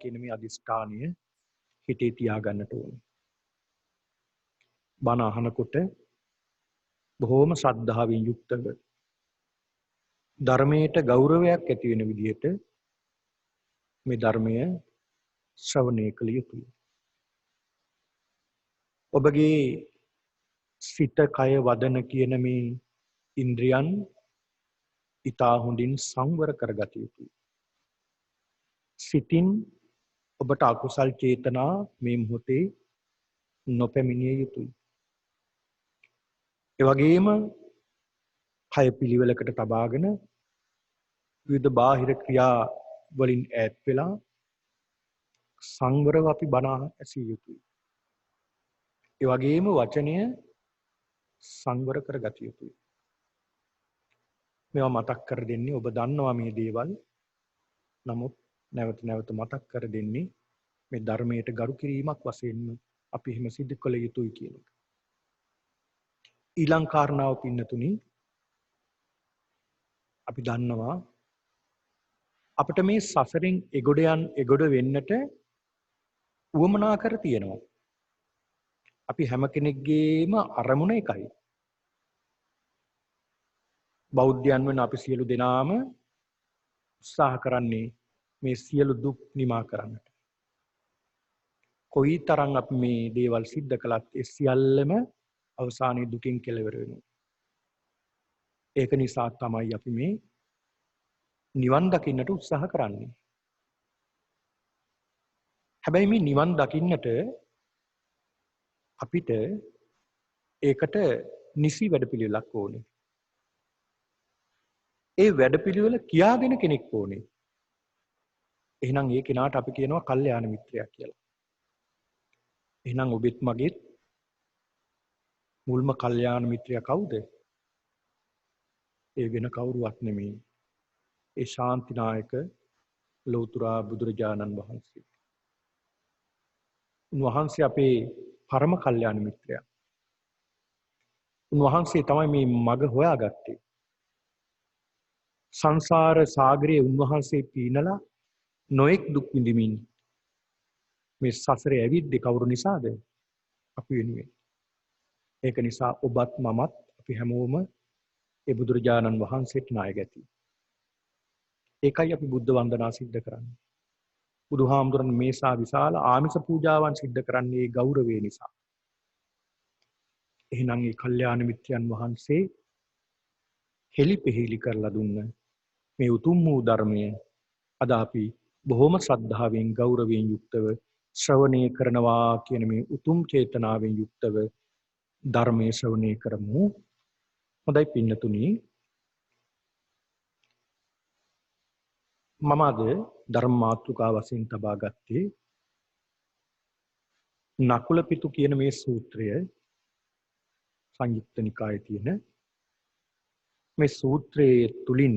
කියන මේ අදිෂ්ඨානය හිතේ තියාගන්නට ඕනේ. බණ අහනකොට බොහෝම ශ්‍රද්ධාවෙන් යුක්තව ධර්මයට ගෞරවයක් ඇති වෙන විදිහට මේ ධර්මය ශ්‍රවණය කළ යුතුයි. ඔබගේ සිත, කය, වදන කියන මේ ඉන්ද්‍රියන් ඊතා හොඳින් සංවර කරගත යුතුයි. සිතින් ඔබට අකුසල් චේතනා මේ මොහොතේ නොපැමිණිය යුතුයි. ඒ වගේම කය පිළිවෙලකට තබාගෙන විවිධ බාහිර ක්‍රියා වලින් ඈත් වෙලා සංවරව අපි බණ ඇසිය යුතුයි. ඒ වගේම වචනය සංවර කරගත යුතුයි. මේවා මතක් කර දෙන්නේ ඔබ දන්නවා මේ දේවල්. නමුත් නැවත නැවත මතක් කර දෙන්නේ මේ ධර්මයට ගරු කිරීමක් වශයෙන් අපි එහෙම සිදු කළ යුතුයි කියන එක. ඊළඟ කාරණාව පින්නතුනි, අපි දන්නවා අපිට මේ සසරින් එගොඩ වෙන්නට උවමනා කර තියෙනවා. අපි හැම කෙනෙක්ගේම අරමුණ එකයි. බෞද්ධයන් වෙන අපි සියලු දෙනාම උත්සාහ කරන්නේ මේ සියලු දුක් නිමා කරන්නට. කොයිතරම් අපි මේ දේවල් සිද්ධ කළත් ඒ සියල්ලම අවසානයේ දුකින් කෙලවර වෙනවා. ඒක නිසා තමයි අපි මේ නිවන් දකින්නට උත්සාහ කරන්නේ. හැබැයි මේ නිවන් දකින්නට අපිට ඒකට නිසි වැඩපිළිවෙලක් ඕනේ. ඒ වැඩපිළිවෙල කියාගෙන කෙනෙක් ඕනේ. එහෙනම් ඒ කෙනාට අපි කියනවා කල්යාණ මිත්‍රයා කියලා. එහෙනම් ඔබෙත් මගෙත් මුල්ම කල්යාණ මිත්‍රයා කවුද? ඒ වෙන කවුරුවත් නෙමෙයි. ඒ ශාන්තිනායක ලෞතර බුදුරජාණන් වහන්සේ. උන්වහන්සේ අපේ පරම කල්යාණ මිත්‍රයා. උන්වහන්සේ තමයි මේ මඟ හොයාගත්තේ. සංසාර සාගරයේ උන්වහන්සේ පීනලා නොඑක් දුක් විඳිමින් මේ සසරේ ඇවිද්දේ කවුරු නිසාද? අපි වෙනුවෙන්. ඒක නිසා ඔබත් මමත් අපි හැමෝම ඒ බුදුරජාණන් වහන්සේට ණය ගැති. ඒකයි අපි බුද්ධ වන්දනා සිද්ධ කරන්නේ. බුදුහාමුදුරන් මේසා විශාල ආමිස පූජාවන් සිද්ධ කරන්නේ ඒ ගෞරවය නිසා. එහෙනම් මේ කල්යාණ මිත්‍රයන් වහන්සේ හෙලිපෙහෙලි කරලා දුන්න මේ උතුම් වූ ධර්මය අද අපි බොහොම ශ්‍රද්ධාවෙන් ගෞරවයෙන් යුක්තව ශ්‍රවණය කරනවා කියන මේ උතුම් චේතනාවෙන් යුක්තව ධර්මයේ ශ්‍රවණය කරමු. හොඳයි පින්නතුනි, මම අද ධර්ම මාතෘකාව වශයෙන් තබා ගත්තේ නකුල පිටු කියන මේ සූත්‍රය. සංයුක්ත නිකායේ තියෙන මේ සූත්‍රයේ තුලින්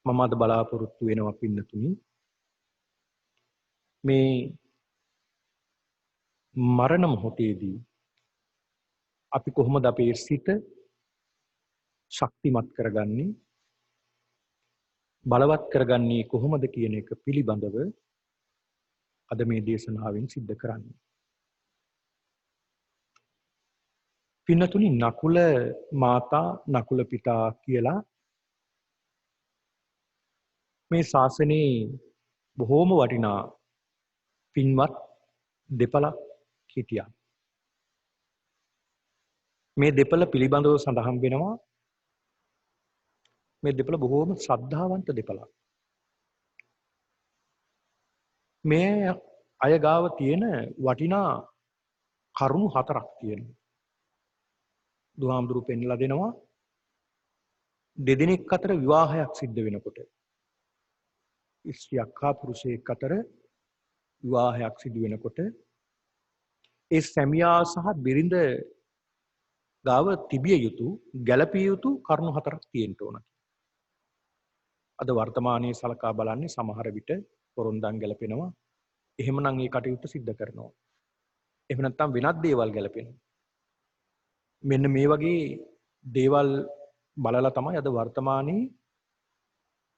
මම අද බලාපොරොත්තු වෙනවා පින්නතුනි, මේ මරණ මොහොතේදී අපි කොහොමද අපේ සිත ශක්තිමත් කරගන්නේ, බලවත් කරගන්නේ කොහොමද කියන එක පිළිබඳව අද මේ දේශනාවෙන් සිද්ධ කරන්නේ. පින්නතුනි, නකුල මාතා නකුල පිතා කියලා මේ ශාසනයේ බොහෝම වටිනා පින්වත් දෙපළක් හිටියා. මේ දෙපළ පිළිබඳව සඳහන් වෙනවා මේ දෙපළ බොහෝම ශ්‍රද්ධාවන්ත දෙපළක්. මේ අය ගාව තියෙන වටිනා කරුණු හතරක් තියෙනවා. බුදුහාමුදුරු පෙන්ලා දෙනවා දෙදෙනෙක් අතර විවාහයක් සිද්ධ වෙනකොට, ස්ත්‍රියක් හා පුරුෂයෙක් අතර විවාහයක් සිදු වෙනකොට ඒ සැමියා සහ බිරිඳ ගාව තිබිය යුතු ගැළපිය යුතු කරුණු හතරක් තියෙන්න ඕන. අද වර්තමානයේ සලකා බලන්නේ සමහර විට පොරොන්දම් ගැළපෙනවා. එහෙමනම් ඒ කටයුත්ත සිද්ධ කරනවා. එහෙම නැත්නම් වෙනත් දේවල් ගැළපෙනවා. මෙන්න මේ වගේ දේවල් බලලා තමයි අද වර්තමානයේ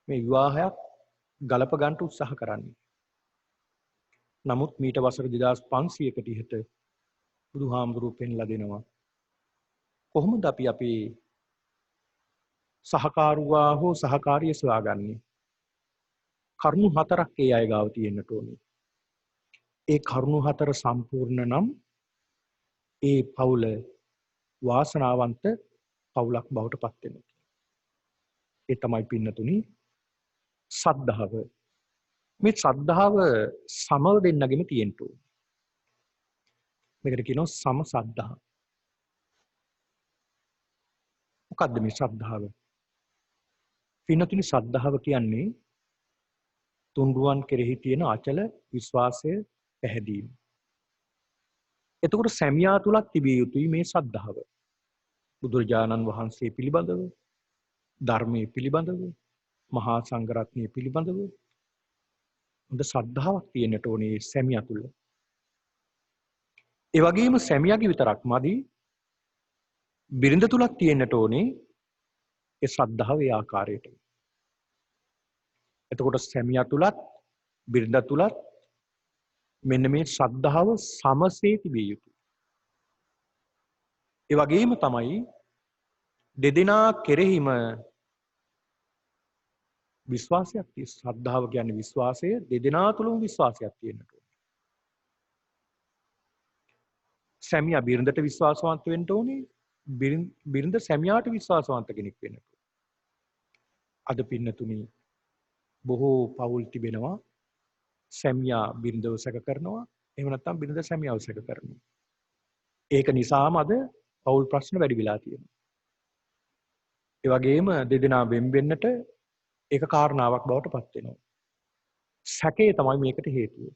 මේ විවාහයක් ගලප ගන්න උත්සාහ කරන්නේ. නමුත් මීට වසර 2500කට ඉහත බුදුහාමුදුරුවෝ පෙන්ලා දෙනවා කොහොමද අපි අපේ සහකාරුවා හෝ සහකාරිය සොයාගන්නේ? කරුණු හතරක් ඒ අය ගාව තියෙන්නට ඕනේ. ඒ කරුණු හතර සම්පූර්ණ නම් ඒ පවුල වාසනාවන්ත පවුලක් බවට පත් වෙනවා. ඒ තමයි පින්නතුනි සද්ධාව. මේ සද්ධාව සමව දෙන්නගෙම තියෙන්න ඕනේ. මේකට කියනවා සම සද්ධා. මොකද්ද මේ සද්ධාව? පින්නතුනි සද්ධාව කියන්නේ තුන්රුවන් කෙරෙහි තියෙන අචල විශ්වාසය පැහැදීම. එතකොට සැමියා තුලක් තිබිය යුතුයි මේ සද්ධාව. බුදුරජාණන් වහන්සේ පිළිබඳව, ධර්මයේ පිළිබඳව, මහා සංඝරත්නය පිළිබඳව හොඳ ශ්‍රද්ධාවක් තියෙන්නට ඕනේ සැමියා තුල. ඒ වගේම සැමියාගේ විතරක් මදි බිරිඳ තුලක් තියෙන්නට ඕනේ ඒ ශ්‍රද්ධාව ඒ ආකාරයට. එතකොට සැමියා තුලත් බිරිඳ තුලත් මෙන්න මේ ශ්‍රද්ධාව සමසේ තිබිය යුතුයි. ඒ වගේම තමයි දෙදෙනා කෙරෙහිම විශ්වාසයක් තියෙන. ශ්‍රද්ධාව කියන්නේ විශ්වාසය, දෙදෙනා තුළම විශ්වාසයක් තියෙන්නට ඕනේ. සැමියා බිරිඳට විශ්වාසවන්ත වෙන්න ඕනේ. බිරිඳ සැමියාට විශ්වාසවන්ත කෙනෙක් වෙන්න ඕනේ. අද පින්නතුනි බොහෝ පවුල් තිබෙනවා සැමියා බිරිඳව සැක කරනවා, එහෙම නැත්නම් බිරිඳ සැමියාව සැක කරනවා. ඒක නිසාම අද පවුල් ප්‍රශ්න වැඩි වෙලා තියෙනවා. ඒ වගේම දෙදෙනා වෙන්වෙන්නට ඒක කාරණාවක් බවට පත් වෙනවා. සැකය තමයි මේකට හේතුව.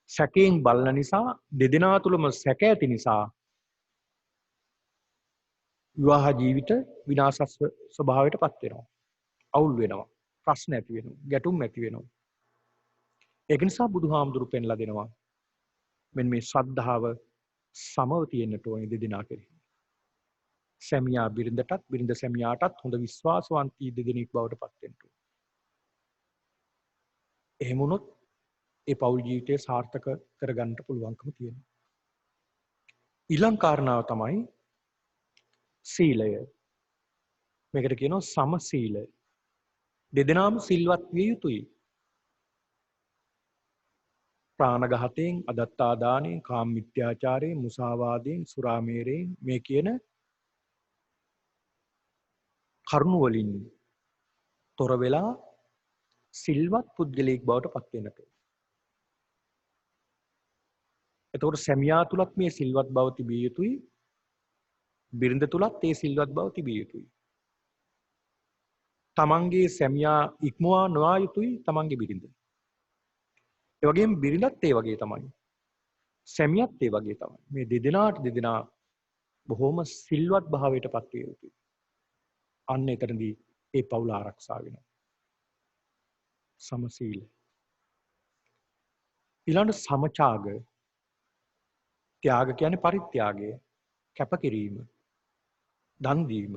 සැකයෙන් බලන නිසා දෙදෙනා තුළම සැක ඇති නිසා විවාහ ජීවිත විනාශ ස්වභාවයට පත් වෙනවා. අවුල් වෙනවා. ප්‍රශ්න ඇති වෙනවා. ගැටුම් ඇති වෙනවා. ඒක නිසා බුදුහාමුදුරු පෙන්ලා දෙනවා මෙන්න මේ ශ්‍රද්ධාව සමව තියෙන්නට ඕනේ දෙදෙනා කෙරෙහි. සැමියා බිරිඳටත් බිරිඳ සැමියාටත් හොඳ විශ්වාසවන්තී දෙදෙනෙක් බවට පත් වෙන්න ඕනේ. එහෙම වුණොත් ඒ පෞල් ජීවිතය සාර්ථක කරගන්න පුළුවන්කම තියෙනවා. ඊළඟ කාරණාව තමයි සීලය. මේකට කියනවා සම සීලය. දෙදෙනාම සිල්වත් විය යුතුයි. ප්‍රාණඝාතයෙන්, අදත්තා දානයෙන්, කාම මිත්‍යාචාරයෙන්, මුසාවාදයෙන්, සුරාමේරයෙන් මේ කියන කරුණු වලින් තොර වෙලා සිල්වත් පුද්ගලයෙක් බවට පත් වෙන්නට. එතකොට සැමියා තුලත් මේ සිල්වත් බව තිබිය යුතුයි. බිරිඳ තුලත් ඒ සිල්වත් බව තිබිය යුතුයි. තමන්ගේ සැමියා ඉක්මවා නොයා යුතුයි තමන්ගේ බිරිඳ. ඒ වගේම බිරිඳත් ඒ වගේ තමයි. සැමියාත් ඒ වගේ තමයි. මේ දෙදෙනාට දෙදෙනා බොහොම සිල්වත් භාවයට පත් විය යුතුයි. අන්න එතනදී ඒ පවුල ආරක්ෂා වෙනවා. සමසීල. ඊළඟ සමචාග. ත්‍යාග කියන්නේ පරිත්‍යාගය, කැපකිරීම, දන් දීම.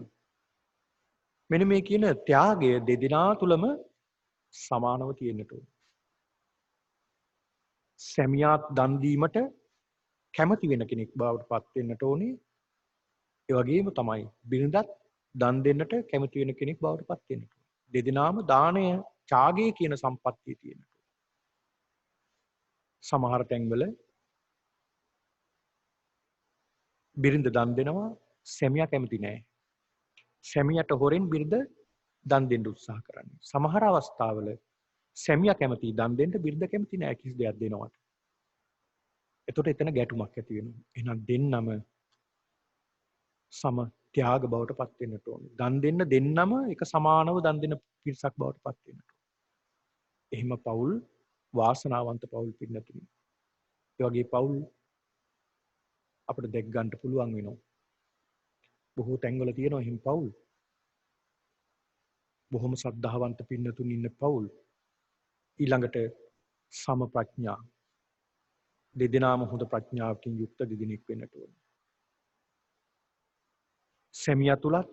මෙන්න මේ කියන ත්‍යාගය දෙදෙනා තුලම සමානව තියෙන්නට ඕනේ. සැමියාත් දන් දීමට කැමති වෙන කෙනෙක් බවට පත් වෙන්නට ඕනේ. ඒ වගේම තමයි බිරිඳත් දන් දෙන්නට කැමති වෙන කෙනෙක් බවට පත් වෙන්නට ඕනේ. දෙදෙනාම දානය, ත්‍යාගය කියන සම්පත්තිය තියෙන්නට ඕනේ. සමහර තැන්වල බිරිඳ දන් දෙනවා, සැමියා කැමති නැහැ. සැමියාට හොරෙන් බිරිඳ දන් දෙන්න උත්සාහ කරන්නේ. සමහර අවස්ථාවල සැමියා කැමති දන් දෙන්න, බිරිඳ කැමති නැහැ කිසි දෙයක් දෙනවට. එතකොට එතන ගැටුමක් ඇති වෙනවා. එහෙනම් දෙන්නම සම ත්‍යාග බවට පත් වෙන්නට ඕනේ. දන් දෙන්නම එක සමානව දන් දෙන පිරිසක් බවට පත් වෙන්නට ඕනේ. එහෙම පවුල් වාසනාවන්ත පවුල් පින්නතුනි. ඒ වගේ පවුල් අපිට දැක් ගන්න පුළුවන් වෙනවා. බොහෝ තැන්වල තියෙනවා එහෙම පවුල්. බොහොම ශ්‍රද්ධාවන්ත පින්නතුන් ඉන්න පවුල්. ඊළඟට සම ප්‍රඥා. දෙදෙනාම හොඳ ප්‍රඥාවකින් යුක්ත දෙදෙනෙක් වෙන්නට ඕනේ. සැමියා තුලත්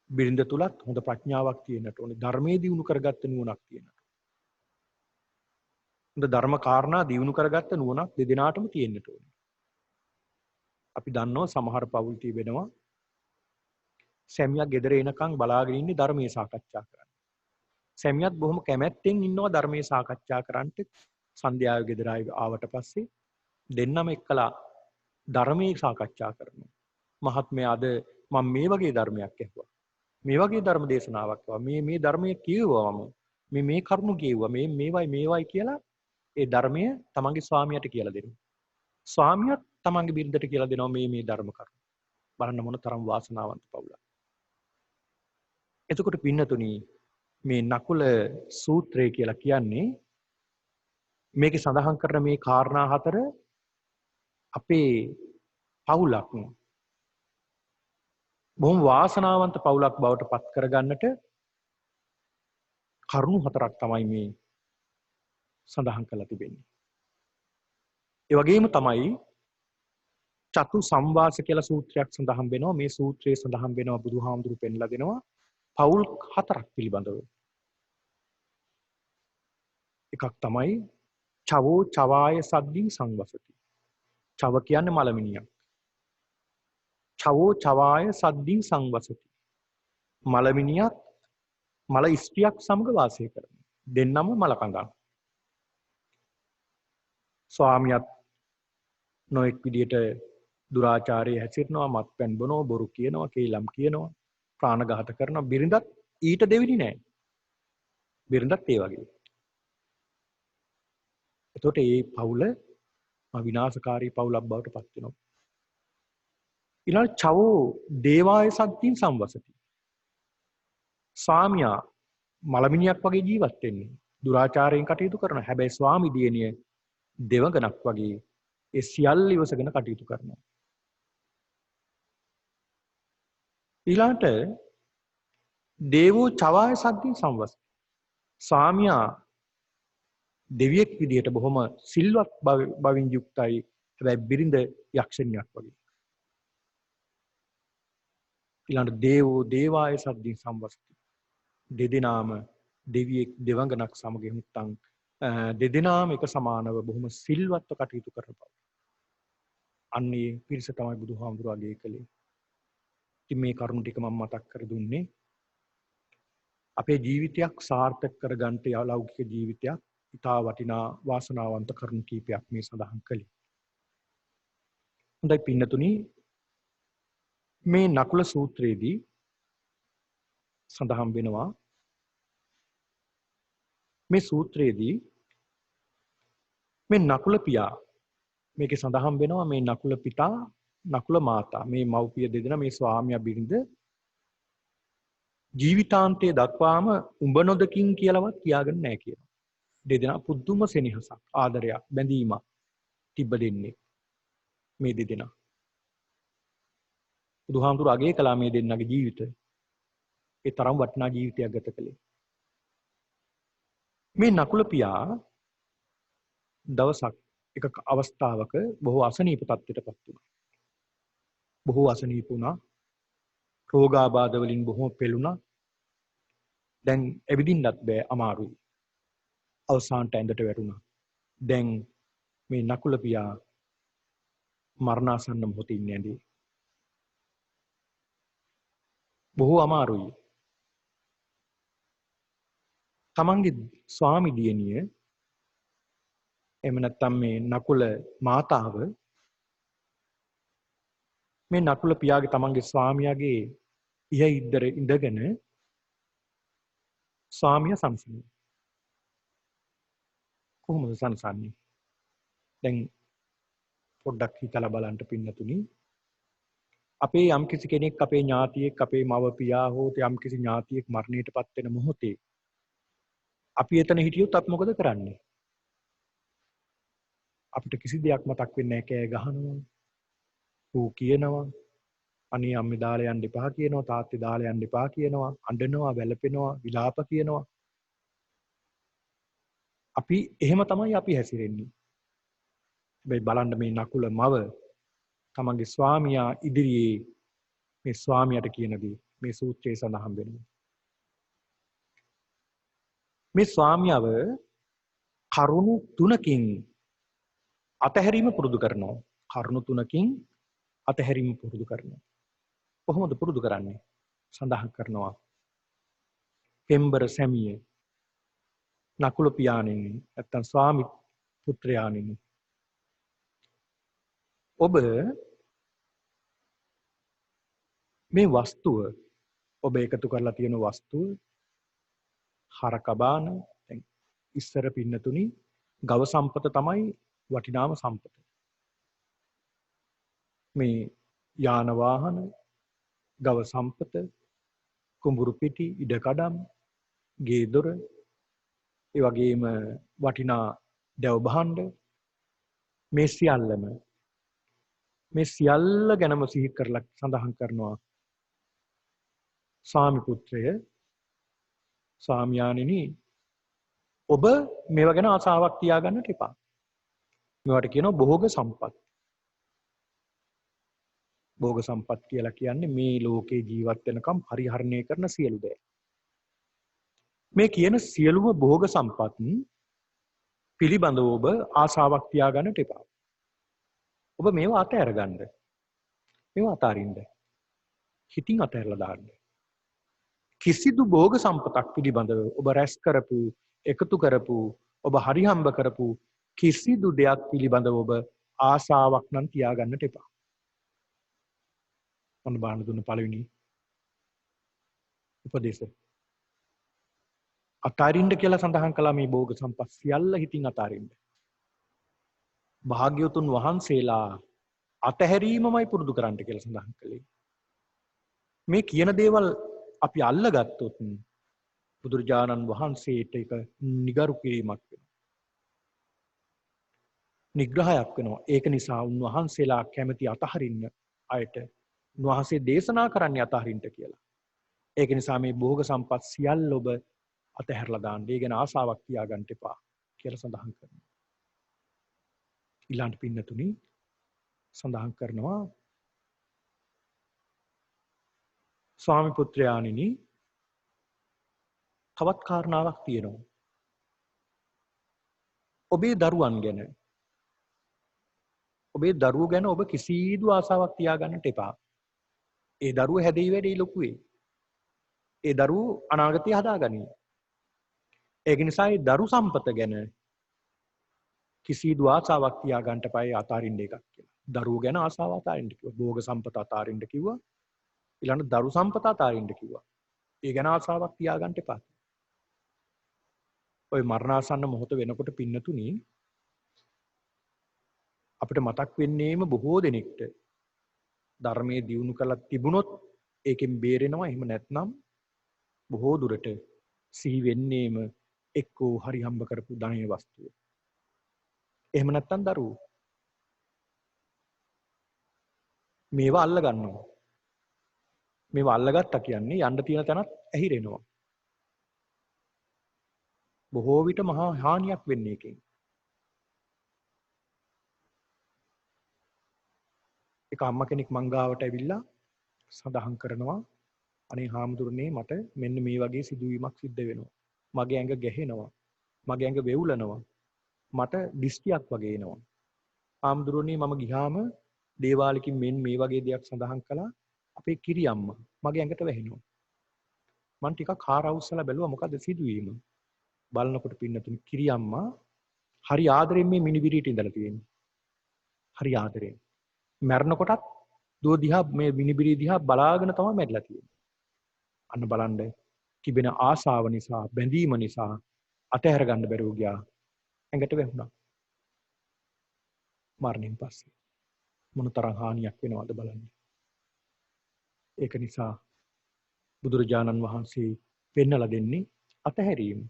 බිරිඳ තුලත් හොඳ ප්‍රඥාවක් තියෙන්නට ඕනේ. ධර්මයේ දියුණු කරගත්ත නුවණක් තියෙන්නට ඕනේ. හොඳ ධර්ම කාරණා දියුණු කරගත්ත නුවණක් දෙදෙනාටම තියෙන්න ඕනේ. අපි දන්නවා සමහර පවුල් තිබෙනවා සැමියා ගෙදර එනකන් බලාගෙන ඉන්නේ ධර්මයේ සාකච්ඡා කරන්න. සැමියාත් බොහොම කැමැත්තෙන් ඉන්නවා ධර්මයේ සාකච්ඡා කරන්නට. සන්ධ්‍යාවේ ගෙදර ආවට පස්සේ දෙන්නම එක්කලා ධර්මයේ සාකච්ඡා කරනවා. මහත්මයා අද මම මේ වගේ ධර්මයක් ඇහුවා. මේ වගේ ධර්ම දේශනාවක් ආවා. මේ ධර්මයේ කියුවා මම. මේ කරුණු කියුවා. මේවයි කියලා ඒ ධර්මය තමන්ගේ ස්වාමියාට කියලා දෙනවා. ස්වාමියාත් තමන්ගේ බිරිඳට කියලා දෙනවා මේ ධර්ම කරුණු. බලන්න මොන තරම් වාසනාවන්ත පවුලක්. එතකොට පින්නතුනි මේ නකුල සූත්‍රය කියලා කියන්නේ මේකේ සඳහන් කරන මේ කාරණා හතර අපේ පවුලක් බොහොම වාසනාවන්ත පවුලක් බවට පත් කරගන්නට කරුණු හතරක් තමයි මේ සඳහන් කරලා තිබෙන්නේ. ඒ වගේම තමයි චතු සම්වාස කියලා සූත්‍රයක් සඳහන් වෙනවා. මේ සූත්‍රයේ සඳහන් වෙනවා බුදුහාමුදුරු පෙන්ලා දෙනවා පවුල් හතරක් පිළිබඳව. එකක් තමයි චවෝ චවාය සද්දින් සංවසති. චව කියන්නේ මලමිනියක්. චවෝ චවාය සද්දින් සංවසති. මලමිනියක් මල ස්ත්‍රියක් සමග වාසය කරනවා. දෙන්නම මලකඳන්. ස්වාමියාත් නොඑක් විදියට දුරාචාරයේ හැසිරෙනවා, මත්පැන් බොනවා, බොරු කියනවා, කේලම් කියනවා, ප්‍රාණඝාත කරනවා. බිරිඳත් ඊට දෙවිනි නෑ. බිරිඳත් ඒ වගේ. එතකොට මේ පවුල විනාශකාරී පවුලක් බවට පත් වෙනවා. ඊළඟ චවෝ දේවාය සත්‍යින් සංවසති. ස්වාමියා මලමිනියක් වගේ ජීවත් වෙන්නේ. දුරාචාරයෙන් කටයුතු කරනවා. හැබැයි ස්වාමි දියණිය දෙවඟනක් වගේ ඒ සියල්ල ඉවසගෙන කටයුතු කරනවා. ඊළඟට දේවෝ චවාය සද්දින් සංවසති. ස්වාමියා දෙවියෙක් විදියට බොහොම සිල්වත් බවින් යුක්තයි. හැබැයි බිරිඳ යක්ෂණියක් වගේ. ඊළඟට දේවෝ දේවාය සද්දින් සංවසති. දෙදෙනාම දෙවියෙක් දෙවඟනක් සමග මුත්තන් දෙදෙනාම එක සමානව බොහොම සිල්වත්ව කටයුතු කරන බව. අන්නේ පිරිස තමයි බුදුහාමුදුරුවෝ අගය කළේ. ඉතින් මේ කරුණු ටික මම මතක් කර දුන්නේ අපේ ජීවිතයක් සාර්ථක කරගන්න ලෞකික ජීවිතයක් ඉතා වටිනා වාසනාවන්ත කරුණු කීපයක් මේ සඳහන් කළේ. හොඳයි පින්නතුනි මේ නකුල සූත්‍රයේදී සඳහන් වෙනවා මේ සූත්‍රයේදී මේ නකුල පියා මේකේ සඳහන් වෙනවා මේ නකුල පිතා නකුල මාතා මේ මව්පිය දෙදෙනා මේ ස්වාමියා බිරිඳ ජීවිතාන්තයේ දක්වාම උඹ නොදකින් කියලාවත් කියාගෙන නැහැ කියනවා. දෙදෙනා පුදුම සෙනෙහසක් ආදරයක් බැඳීමක් තිබ්බ දෙන්නේ මේ දෙදෙනා. බුදුහාමුදුරු අගය කළා මේ දෙන්නගේ ජීවිතය. ඒ තරම් වටිනා ජීවිතයක් ගත කළේ. මේ නකුල පියා දවසක් එක අවස්ථාවක බොහෝ අසනීප තත්ත්වයටපත් වුණා. බොහෝ අසනීප වුණා. රෝගාබාධ වලින් බොහෝ පෙළුණා. දැන් ඇවිදින්නත් බෑ අමාරුයි. අවසානට ඇඳට වැටුණා. දැන් මේ නකුල පියා මරණාසන්න මොහොතේ ඉන්නේ ඇඳේ. බොහෝ අමාරුයි. තමන්ගේ ස්වාමි දියණිය එහෙම නැත්නම් මේ නකුල මාතාව මේ නකුල පියාගේ තමන්ගේ ස්වාමියාගේ ඉඳගෙන ස්වාමියා සංසන්නේ. කොහොමද සංසන්නේ? දැන් පොඩ්ඩක් හිතලා බලන්න පින්නතුනි. අපේ යම්කිසි කෙනෙක් අපේ ඥාතියෙක් අපේ මව පියා හෝ යම්කිසි ඥාතියෙක් මරණයටපත් වෙන මොහොතේ අපි එතන හිටියොත් අපි මොකද කරන්නේ? අපිට කිසි දෙයක් මතක් වෙන්නේ නැහැ. කෑ ගහනවා. ඌ කියනවා. අනේ අම්මේ දාලා යන්න එපා කියනවා. තාත්තේ දාලා යන්න එපා කියනවා. අඬනවා, වැළපෙනවා, විලාප කියනවා. අපි එහෙම තමයි අපි හැසිරෙන්නේ. හැබැයි බලන්න මේ නකුල මව තමන්ගේ ස්වාමියා ඉදිරියේ මේ ස්වාමියාට කියන දේ මේ සූත්‍රයේ සඳහන් වෙනවා. මේ ස්වාමියාව කරුණු තුනකින් අතහැරීම පුරුදු කරනවා. කරුණු තුනකින් අතහැරීම පුරුදු කරනවා. කොහොමද පුරුදු කරන්නේ? සඳහන් කරනවා. පෙම්බර සැමිය නකුල පියාණෙනි නැත්තම් ස්වාමි පුත්‍රයාණෙනි ඔබ මේ වස්තුව ඔබ එකතු කරලා තියෙන වස්තුව හරකබාන දැන් ඉස්සර පින්නතුනි ගව සම්පත තමයි වටිනාම සම්පත. මේ යාන වාහන ගව සම්පත කුඹුරු පිටි ඉඩකඩම් ගේ දොර ඒ වගේම වටිනා දැව භාණ්ඩ මේ සියල්ල ගැනම සිහි කරලා සඳහන් කරනවා ස්වාමි පුත්‍රය ස්වාමියාණෙනි ඔබ මේවා ගැන ආසාවක් තියාගන්නට එපා. මේවට කියනවා භෝග සම්පත්. භෝග සම්පත් කියලා කියන්නේ මේ ලෝකේ ජීවත් වෙනකම් පරිහරණය කරන සියලු දේ. මේ කියන සියලුම භෝග සම්පත් පිළිබඳව ඔබ ආසාවක් තියාගන්නට එපා. ඔබ මේවා අතහැර ගන්න. මේවා අතාරින්න. හිතින් අතහැරලා දාන්න. කිසිදු භෝග සම්පතක් පිළිබඳව ඔබ රැස් කරපු, එකතු කරපු, ඔබ හරිහම්බ කරපු කිසිදු දෙයක් පිළිබඳව ඔබ ආසාවක් නම් තියාගන්නට එපා. මොන බාන දුන්න පළවෙනි උපදේශ. අතාරින්න කියලා සඳහන් කළා මේ භෝග සම්පත් සියල්ල හිතින් අතාරින්න. භාග්‍යවතුන් වහන්සේලා අතහැරීමමයි පුරුදු කරන්න කියලා සඳහන් කළේ. මේ කියන දේවල් අපි අල්ලගත්තොත් බුදුරජාණන් වහන්සේට එක නිගරු කිරීමක් වෙනවා. නිග්‍රහයක් වෙනවා. ඒක නිසා උන්වහන්සේලා කැමති අතහරින්න අයට උන්වහන්සේ දේශනා කරන්නේ අතහරින්න කියලා. ඒක නිසා මේ භෝග සම්පත් සියල්ල ඔබ අතහැරලා දාන්න. ඒ ගැන ආසාවක් තියාගන්න එපා කියලා සඳහන් කරනවා. ඊළඟ පින්නතුනි සඳහන් කරනවා ස්වාමි පුත්‍රයාණෙනි තවත් කාරණාවක් තියෙනවා. ඔබේ දරුවන් ගැන ඔබ කිසිදු ආසාවක් තියාගන්නට එපා. ඒ දරුවෝ හැදෙයි වැඩි ලොකු වෙයි. ඒ දරුවෝ අනාගතය හදාගනී. ඒක නිසා ඒ දරු සම්පත ගැන කිසිදු ආසාවක් තියාගන්න එපා. අතාරින්න එකක් කියලා. දරුවෝ ගැන ආසාව අතාරින්න කිව්වා. භෝග සම්පත අතාරින්න කිව්වා. ඊළඟ දරු සම්පත අතාරින්න කිව්වා. ඒ ගැන ආසාවක් තියාගන්න එපා. ඔය මරණාසන්න මොහොත වෙනකොට පින්නතුනි අපිට මතක් වෙන්නේම බොහෝ දෙනෙක්ට ධර්මයේ දියුණු කරලා තිබුණොත් ඒකෙන් බේරෙනවා. එහෙම නැත්නම් බොහෝ දුරට සිහි වෙන්නේම එක්කෝ හරි හම්බ කරපු ධනීය වස්තුව. එහෙම නැත්නම් දරුවෝ. මේවා අල්ල ගන්නවා. මේවා අල්ලගත්තා කියන්නේ යන්න තියෙන තැනත් ඇහිරෙනවා. බොහෝ විට මහා හානියක් වෙන්නේ එකෙන්. එක අම්මා කෙනෙක් මං ගාවට ඇවිල්ලා සඳහන් කරනවා අනේ හාමුදුරනේ මට මෙන්න මේ වගේ සිදුවීමක් සිද්ධ වෙනවා. මගේ ඇඟ ගැහෙනවා. මගේ ඇඟ වෙවුලනවා. මට දිස්තියක් වගේ එනවා. හාමුදුරනේ මම ගියාම දේවාලකින් මෙන්න මේ වගේ දෙයක් සඳහන් කළා. අපේ කිරි අම්මා මගේ ඇඟට වැහෙනවා. මං ටිකක් හාරවුස්සලා බැලුවා මොකද සිදුවීම. බලනකොට පින්නතුනි කිරි අම්මා හරි ආදරෙන් මේ මිනිබිරියට ඉඳලා තියෙන්නේ. හරි ආදරෙන්. මැරෙනකොටත් දුව දිහා මේ මිනිබිරිය දිහා බලාගෙන තමයි මැරිලා තියෙන්නේ. අන්න බලන්න තිබෙන ආශාව නිසා බැඳීම නිසා අතහැර ගන්න බැරුව ගියා. ඇඟට වැහුණා. මරණයෙන් පස්සේ මොනතරම් හානියක් වෙනවද බලන්න. ඒක නිසා බුදුරජාණන් වහන්සේ පෙන්නලා දෙන්නේ අතහැරීම.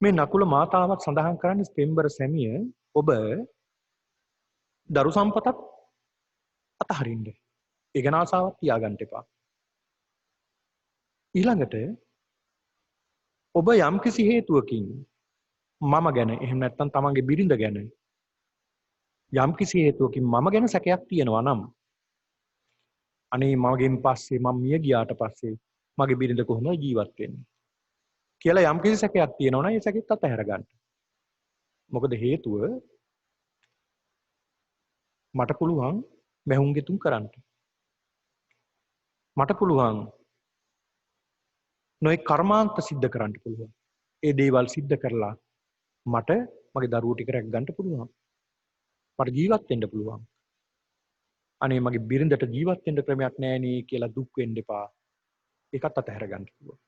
මේ නකුල මාතාවත් සඳහන් කරන්නේ පෙම්බර සැමිය ඔබ දරු සම්පතත් අතහරින්න. ඒ ගැන ආසාවක් තියාගන්න එපා. ඊළඟට ඔබ යම්කිසි හේතුවකින් මම ගැන එහෙම නැත්නම් තමන්ගේ බිරිඳ ගැන යම්කිසි හේතුවකින් මම ගැන සැකයක් තියෙනවා නම් අනේ මගෙන් පස්සේ මම මිය ගියාට පස්සේ මගේ බිරිඳ කොහොමද ජීවත් වෙන්නේ කියලා යම්කිසි සැකයක් තියෙනවා නම් ඒ සැකෙත් අතහැර ගන්න. මොකද හේතුව මට පුළුවන් මැහුම් ගෙතුම් කරන්න. මට පුළුවන් නොයෙක් කර්මාන්ත සිද්ධ කරන්න පුළුවන්. ඒ දේවල් සිද්ධ කරලා මට මගේ දරුවෝ ටික රැක ගන්න පුළුවන්. මට ජීවත් වෙන්න පුළුවන්. අනේ මගේ බිරිඳට ජීවත් වෙන්න ක්‍රමයක් නැහැ නේ කියලා දුක් වෙන්න එපා. ඒකත් අතහැර ගන්න පුළුවන්.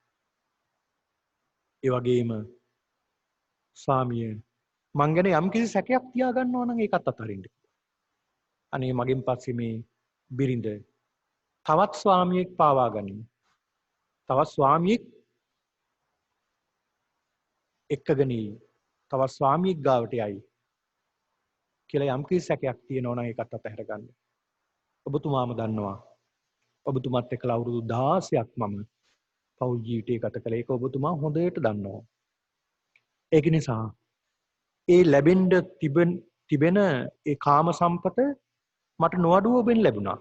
ඒ වගේම ස්වාමිය මං ගැන යම්කිසි සැකයක් තියා ගන්නවා නම් ඒකත් අතහරින්න. අනේ මගෙන් පස්සේ මේ බිරිඳ තවත් ස්වාමියෙක් පාවා ගනිමු. තවත් ස්වාමියෙක් එක්කගෙන තවත් ස්වාමියෙක් ගාවට යයි කියලා යම්කිසි සැකයක් තියෙනවා නම් ඒකත් අතහැර ගන්න. ඔබතුමාම දන්නවා. ඔබතුමාත් එක්කලා අවුරුදු 16ක් මම පෞල් ජීවිතය ගත කළා. ඒක ඔබතුමා හොඳට දන්නවා. ඒක නිසා ඒ ලැබෙන්න තිබෙන ඒ කාම සම්පත මට නොඅඩුව ඔබෙන් ලැබුණා.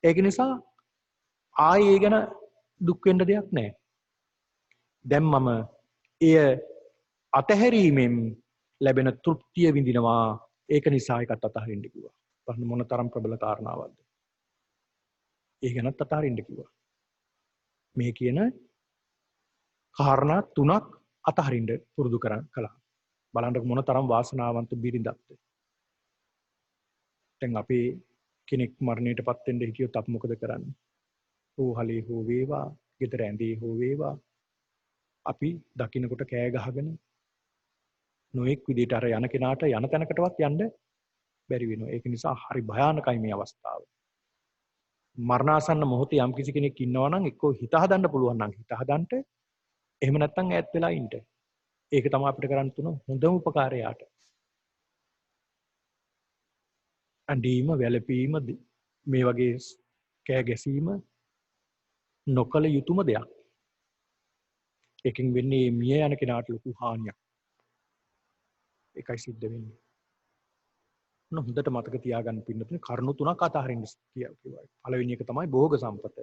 ඒක නිසා ආයේ ඒ ගැන දුක් වෙන්න දෙයක් නැහැ. දැන් මම එය අතහැරීමෙන් ලැබෙන තෘප්තිය විඳිනවා. ඒක නිසා ඒකත් අතහරින්න කිව්වා. බලන්න මොන තරම් ප්‍රබල කාරණාවක්ද. ඒ ගැනත් අතහරින්න කිව්වා. මේ කියන කාරණා තුනක් අතහරින්න පුරුදු කළා. බලන්න මොන තරම් වාසනාවන්ත බිරිඳක්ද. දැන් අපි කෙනෙක් මරණයටපත් වෙන්න හිටියොත් අපි මොකද කරන්නේ? හොහලේ හෝ වේවා, ගෙදර ඇඳේ හෝ වේවා අපි දකින්නකොට කෑ ගහගෙන නොඑක් විදිහට අර යන කෙනාට යන තැනකටවත් යන්න බැරි වෙනවා. ඒක නිසා හරි භයානකයි මේ අවස්ථාව. මරණාසන්න මොහොතේ යම් කිසි කෙනෙක් ඉන්නවා නම් එක්කෝ හිත හදන්න පුළුවන් නම් හිත හදන්න. එහෙම නැත්නම් ඈත් වෙලා ඉන්න. ඒක තමයි අපිට කරන්න තුන හොඳම උපකාරයට. අඬීම, වැළපීම, මේ වගේ කෑ ගැසීම නොකල යුතුම දෙයක්. එකකින් වෙන්නේ මිය යන කෙනාට ලොකු හානියක්. ඒකයි සිද්ධ වෙන්නේ. හොඳට මතක තියාගන්න පින්නතුනේ කරුණු තුනක් අතහරින්න කිව්වා. පළවෙනි එක තමයි භෝග සම්පත.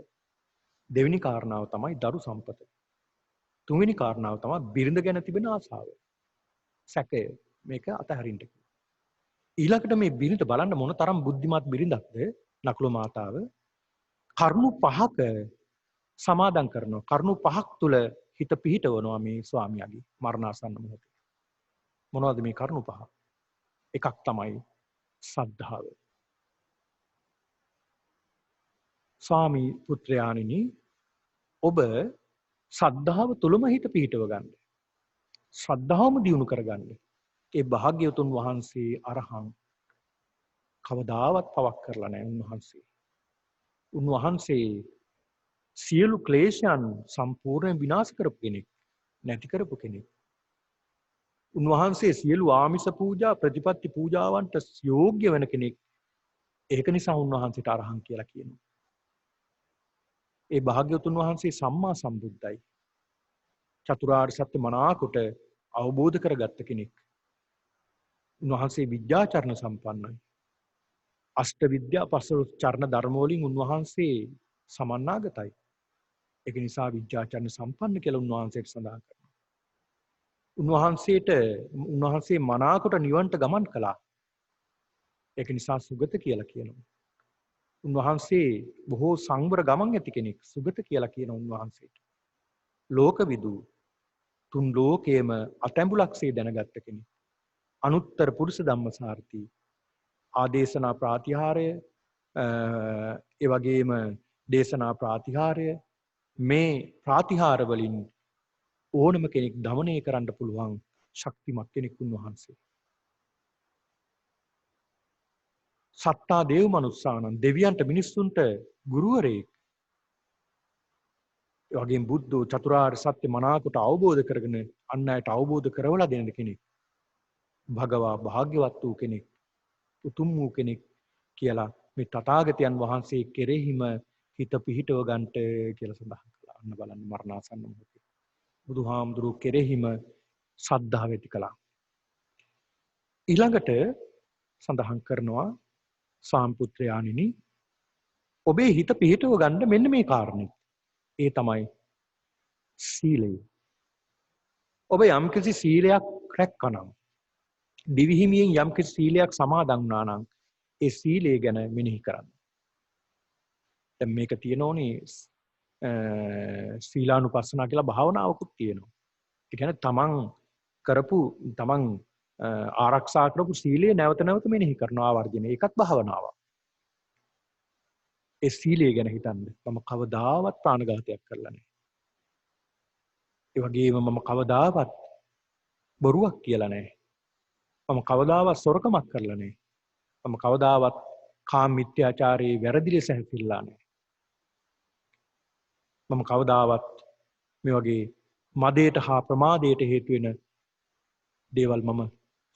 දෙවෙනි කාරණාව තමයි දරු සම්පත. තුන්වෙනි කාරණාව තමයි බිරිඳ ගැන තිබෙන ආසාව. සැකය. මේක අතහරින්න කිව්වා. ඊළඟට මේ බිරිඳ බලන්න මොන තරම් බුද්ධිමත් බිරිඳක්ද නකුල මාතාව. කරුණු පහක සමාදන් කරනවා. කරුණු පහක් තුල හිත පිහිටවනවා මේ ස්වාමියාගේ මරණාසන්න මොහොතේ. මොනවද මේ කරුණු පහ? එකක් තමයි සද්ධාව. ස්වාමී පුත්‍රයාණෙනි ඔබ සද්ධාව තුලම හිත පිහිටව ගන්න. ශ්‍රද්ධාවම දියුණු කරගන්න. ඒ භාග්‍යවතුන් වහන්සේ අරහං කවදාවත් පවක් කරලා නැහැ උන්වහන්සේ. උන්වහන්සේ සියලු ක්ලේශයන් සම්පූර්ණයෙන් විනාශ කරපු කෙනෙක්, නැති කරපු කෙනෙක්. උන්වහන්සේ සියලු ආමිෂ පූජා, ප්‍රතිපත්ති පූජාවන්ට යෝග්‍ය වෙන කෙනෙක්. ඒක නිසා උන්වහන්සේට අරහං කියලා කියනවා. ඒ භාග්‍යවතුන් වහන්සේ සම්මා සම්බුද්ධයි. චතුරාර්ය සත්‍ය මනාකොට අවබෝධ කරගත්ත කෙනෙක්. උන්වහන්සේ විද්‍යාචරණ සම්පන්නයි. අෂ්ට විද්‍යා පස්වස් චරණ ධර්ම වලින් උන්වහන්සේ සමන්නාගතයි. ඒක නිසා විද්‍යාචරණ සම්පන්න කියලා උන්වහන්සේට සඳහන් කරනවා. උන්වහන්සේ මනාකොට නිවන්ට ගමන් කළා. ඒක නිසා සුගත කියලා කියනවා. උන්වහන්සේ බොහෝ සංවර ගමන් ඇති කෙනෙක්. සුගත කියලා කියන උන්වහන්සේට. ලෝකවිදු තුන් ලෝකයේම අතැඹුලක්සේ දැනගත්ත කෙනෙක්. අනුත්තර පුරුෂ ධම්මසාරති. ආදේශනා ප්‍රාතිහාරය, ඒ වගේම දේශනා ප්‍රාතිහාරය, මේ ප්‍රාතිහාර වලින් ඕනම කෙනෙක් দমনය කරන්න පුළුවන් ශක්තිමත් කෙනෙක් උන්වහන්සේ. සත්තා දේව මනුස්සානන් දෙවියන්ට මිනිස්සුන්ට ගුරුවරයෙක්. ඒ වගේම බුද්ධ චතුරාර්ය සත්‍ය මනාකොට අවබෝධ කරගෙන අන් අයට අවබෝධ කරවලා දෙන කෙනෙක්. භගවා භාග්‍යවත් වූ කෙනෙක්. උතුම් වූ කෙනෙක් කියලා මේ තථාගතයන් වහන්සේ කෙරෙහිම හිත පිහිටව ගන්නට කියලා සඳහන් කළා. අන්න බලන්න මරණාසන්න මොහොතේ බුදුහාමුදුරුවෝ කෙරෙහිම ශ්‍රද්ධාව ඇති කළා. ඊළඟට සඳහන් කරනවා සාම්පුත්‍රයාණෙනි ඔබේ හිත පිහිටව ගන්න මෙන්න මේ කාරණේ. ඒ තමයි සීලය. ඔබ යම්කිසි සීලයක් රැක්කනම් දිවි හිමියෙන් යම් කිසි සීලයක් සමාදන් වුණා නම් ඒ සීලය ගැන මෙනෙහි කරන්න. දැන් මේක තියෙනෝනේ සීලානුපස්සනා කියලා භාවනාවකුත් තියෙනවා. ඒ කියන්නේ තමන් ආරක්ෂා කරපු සීලය නැවත නැවත මෙනෙහි කරනවා ආවර්ජනය. ඒකත් භාවනාවක්. ඒ සීලය ගැන හිතන්න. මම කවදාවත් ප්‍රාණඝාතයක් කරලා නැහැ. ඒ වගේම මම කවදාවත් බොරුවක් කියලා නැහැ. මම කවදාවත් සොරකමක් කරලා නැහැ. මම කවදාවත් කාම මිත්‍යාචාරයේ වැරදි ලෙස හැසිරලා නැහැ. මම කවදාවත් මේ වගේ මදයට හා ප්‍රමාදයට හේතු වෙන දේවල් මම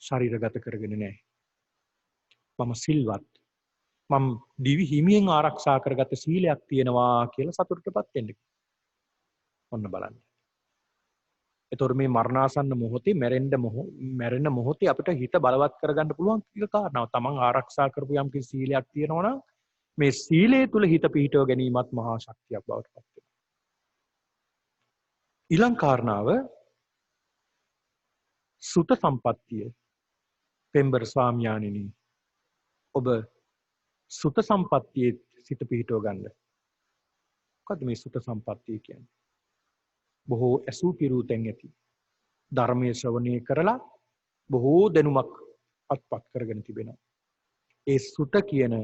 ශරීරගත කරගෙන නැහැ. මම සිල්වත්. මම දිවි හිමියෙන් ආරක්ෂා කරගත සීලයක් තියෙනවා කියලා සතුටටපත් වෙන්න. ඔන්න බලන්න. ඒතොර මේ මරණාසන්න මොහොතේ මැරෙන්න මොහොතේ අපිට හිත බලවත් කරගන්න පුළුවන් කියලා කාරණාව. තමන් ආරක්ෂා කරපු යම් කිසි සීලයක් තියෙනවා නම් මේ සීලය තුල හිත පිහිටව ගැනීමත් මහා ශක්තියක් බවට පත් වෙනවා. ඊළඟ කාරණාව සුත සම්පත්තිය. පෙම්බර ස්වාමියාණෙනි ඔබ සුත සම්පත්තියේ සිත පිහිටව ගන්න. මොකද්ද මේ සුත සම්පත්තිය කියන්නේ? බොහෝ ඇසූ පිරූ තැන් ඇති. ධර්මයේ ශ්‍රවණය කරලා බොහෝ දැනුමක් අත්පත් කරගෙන තිබෙනවා. ඒ සුත කියන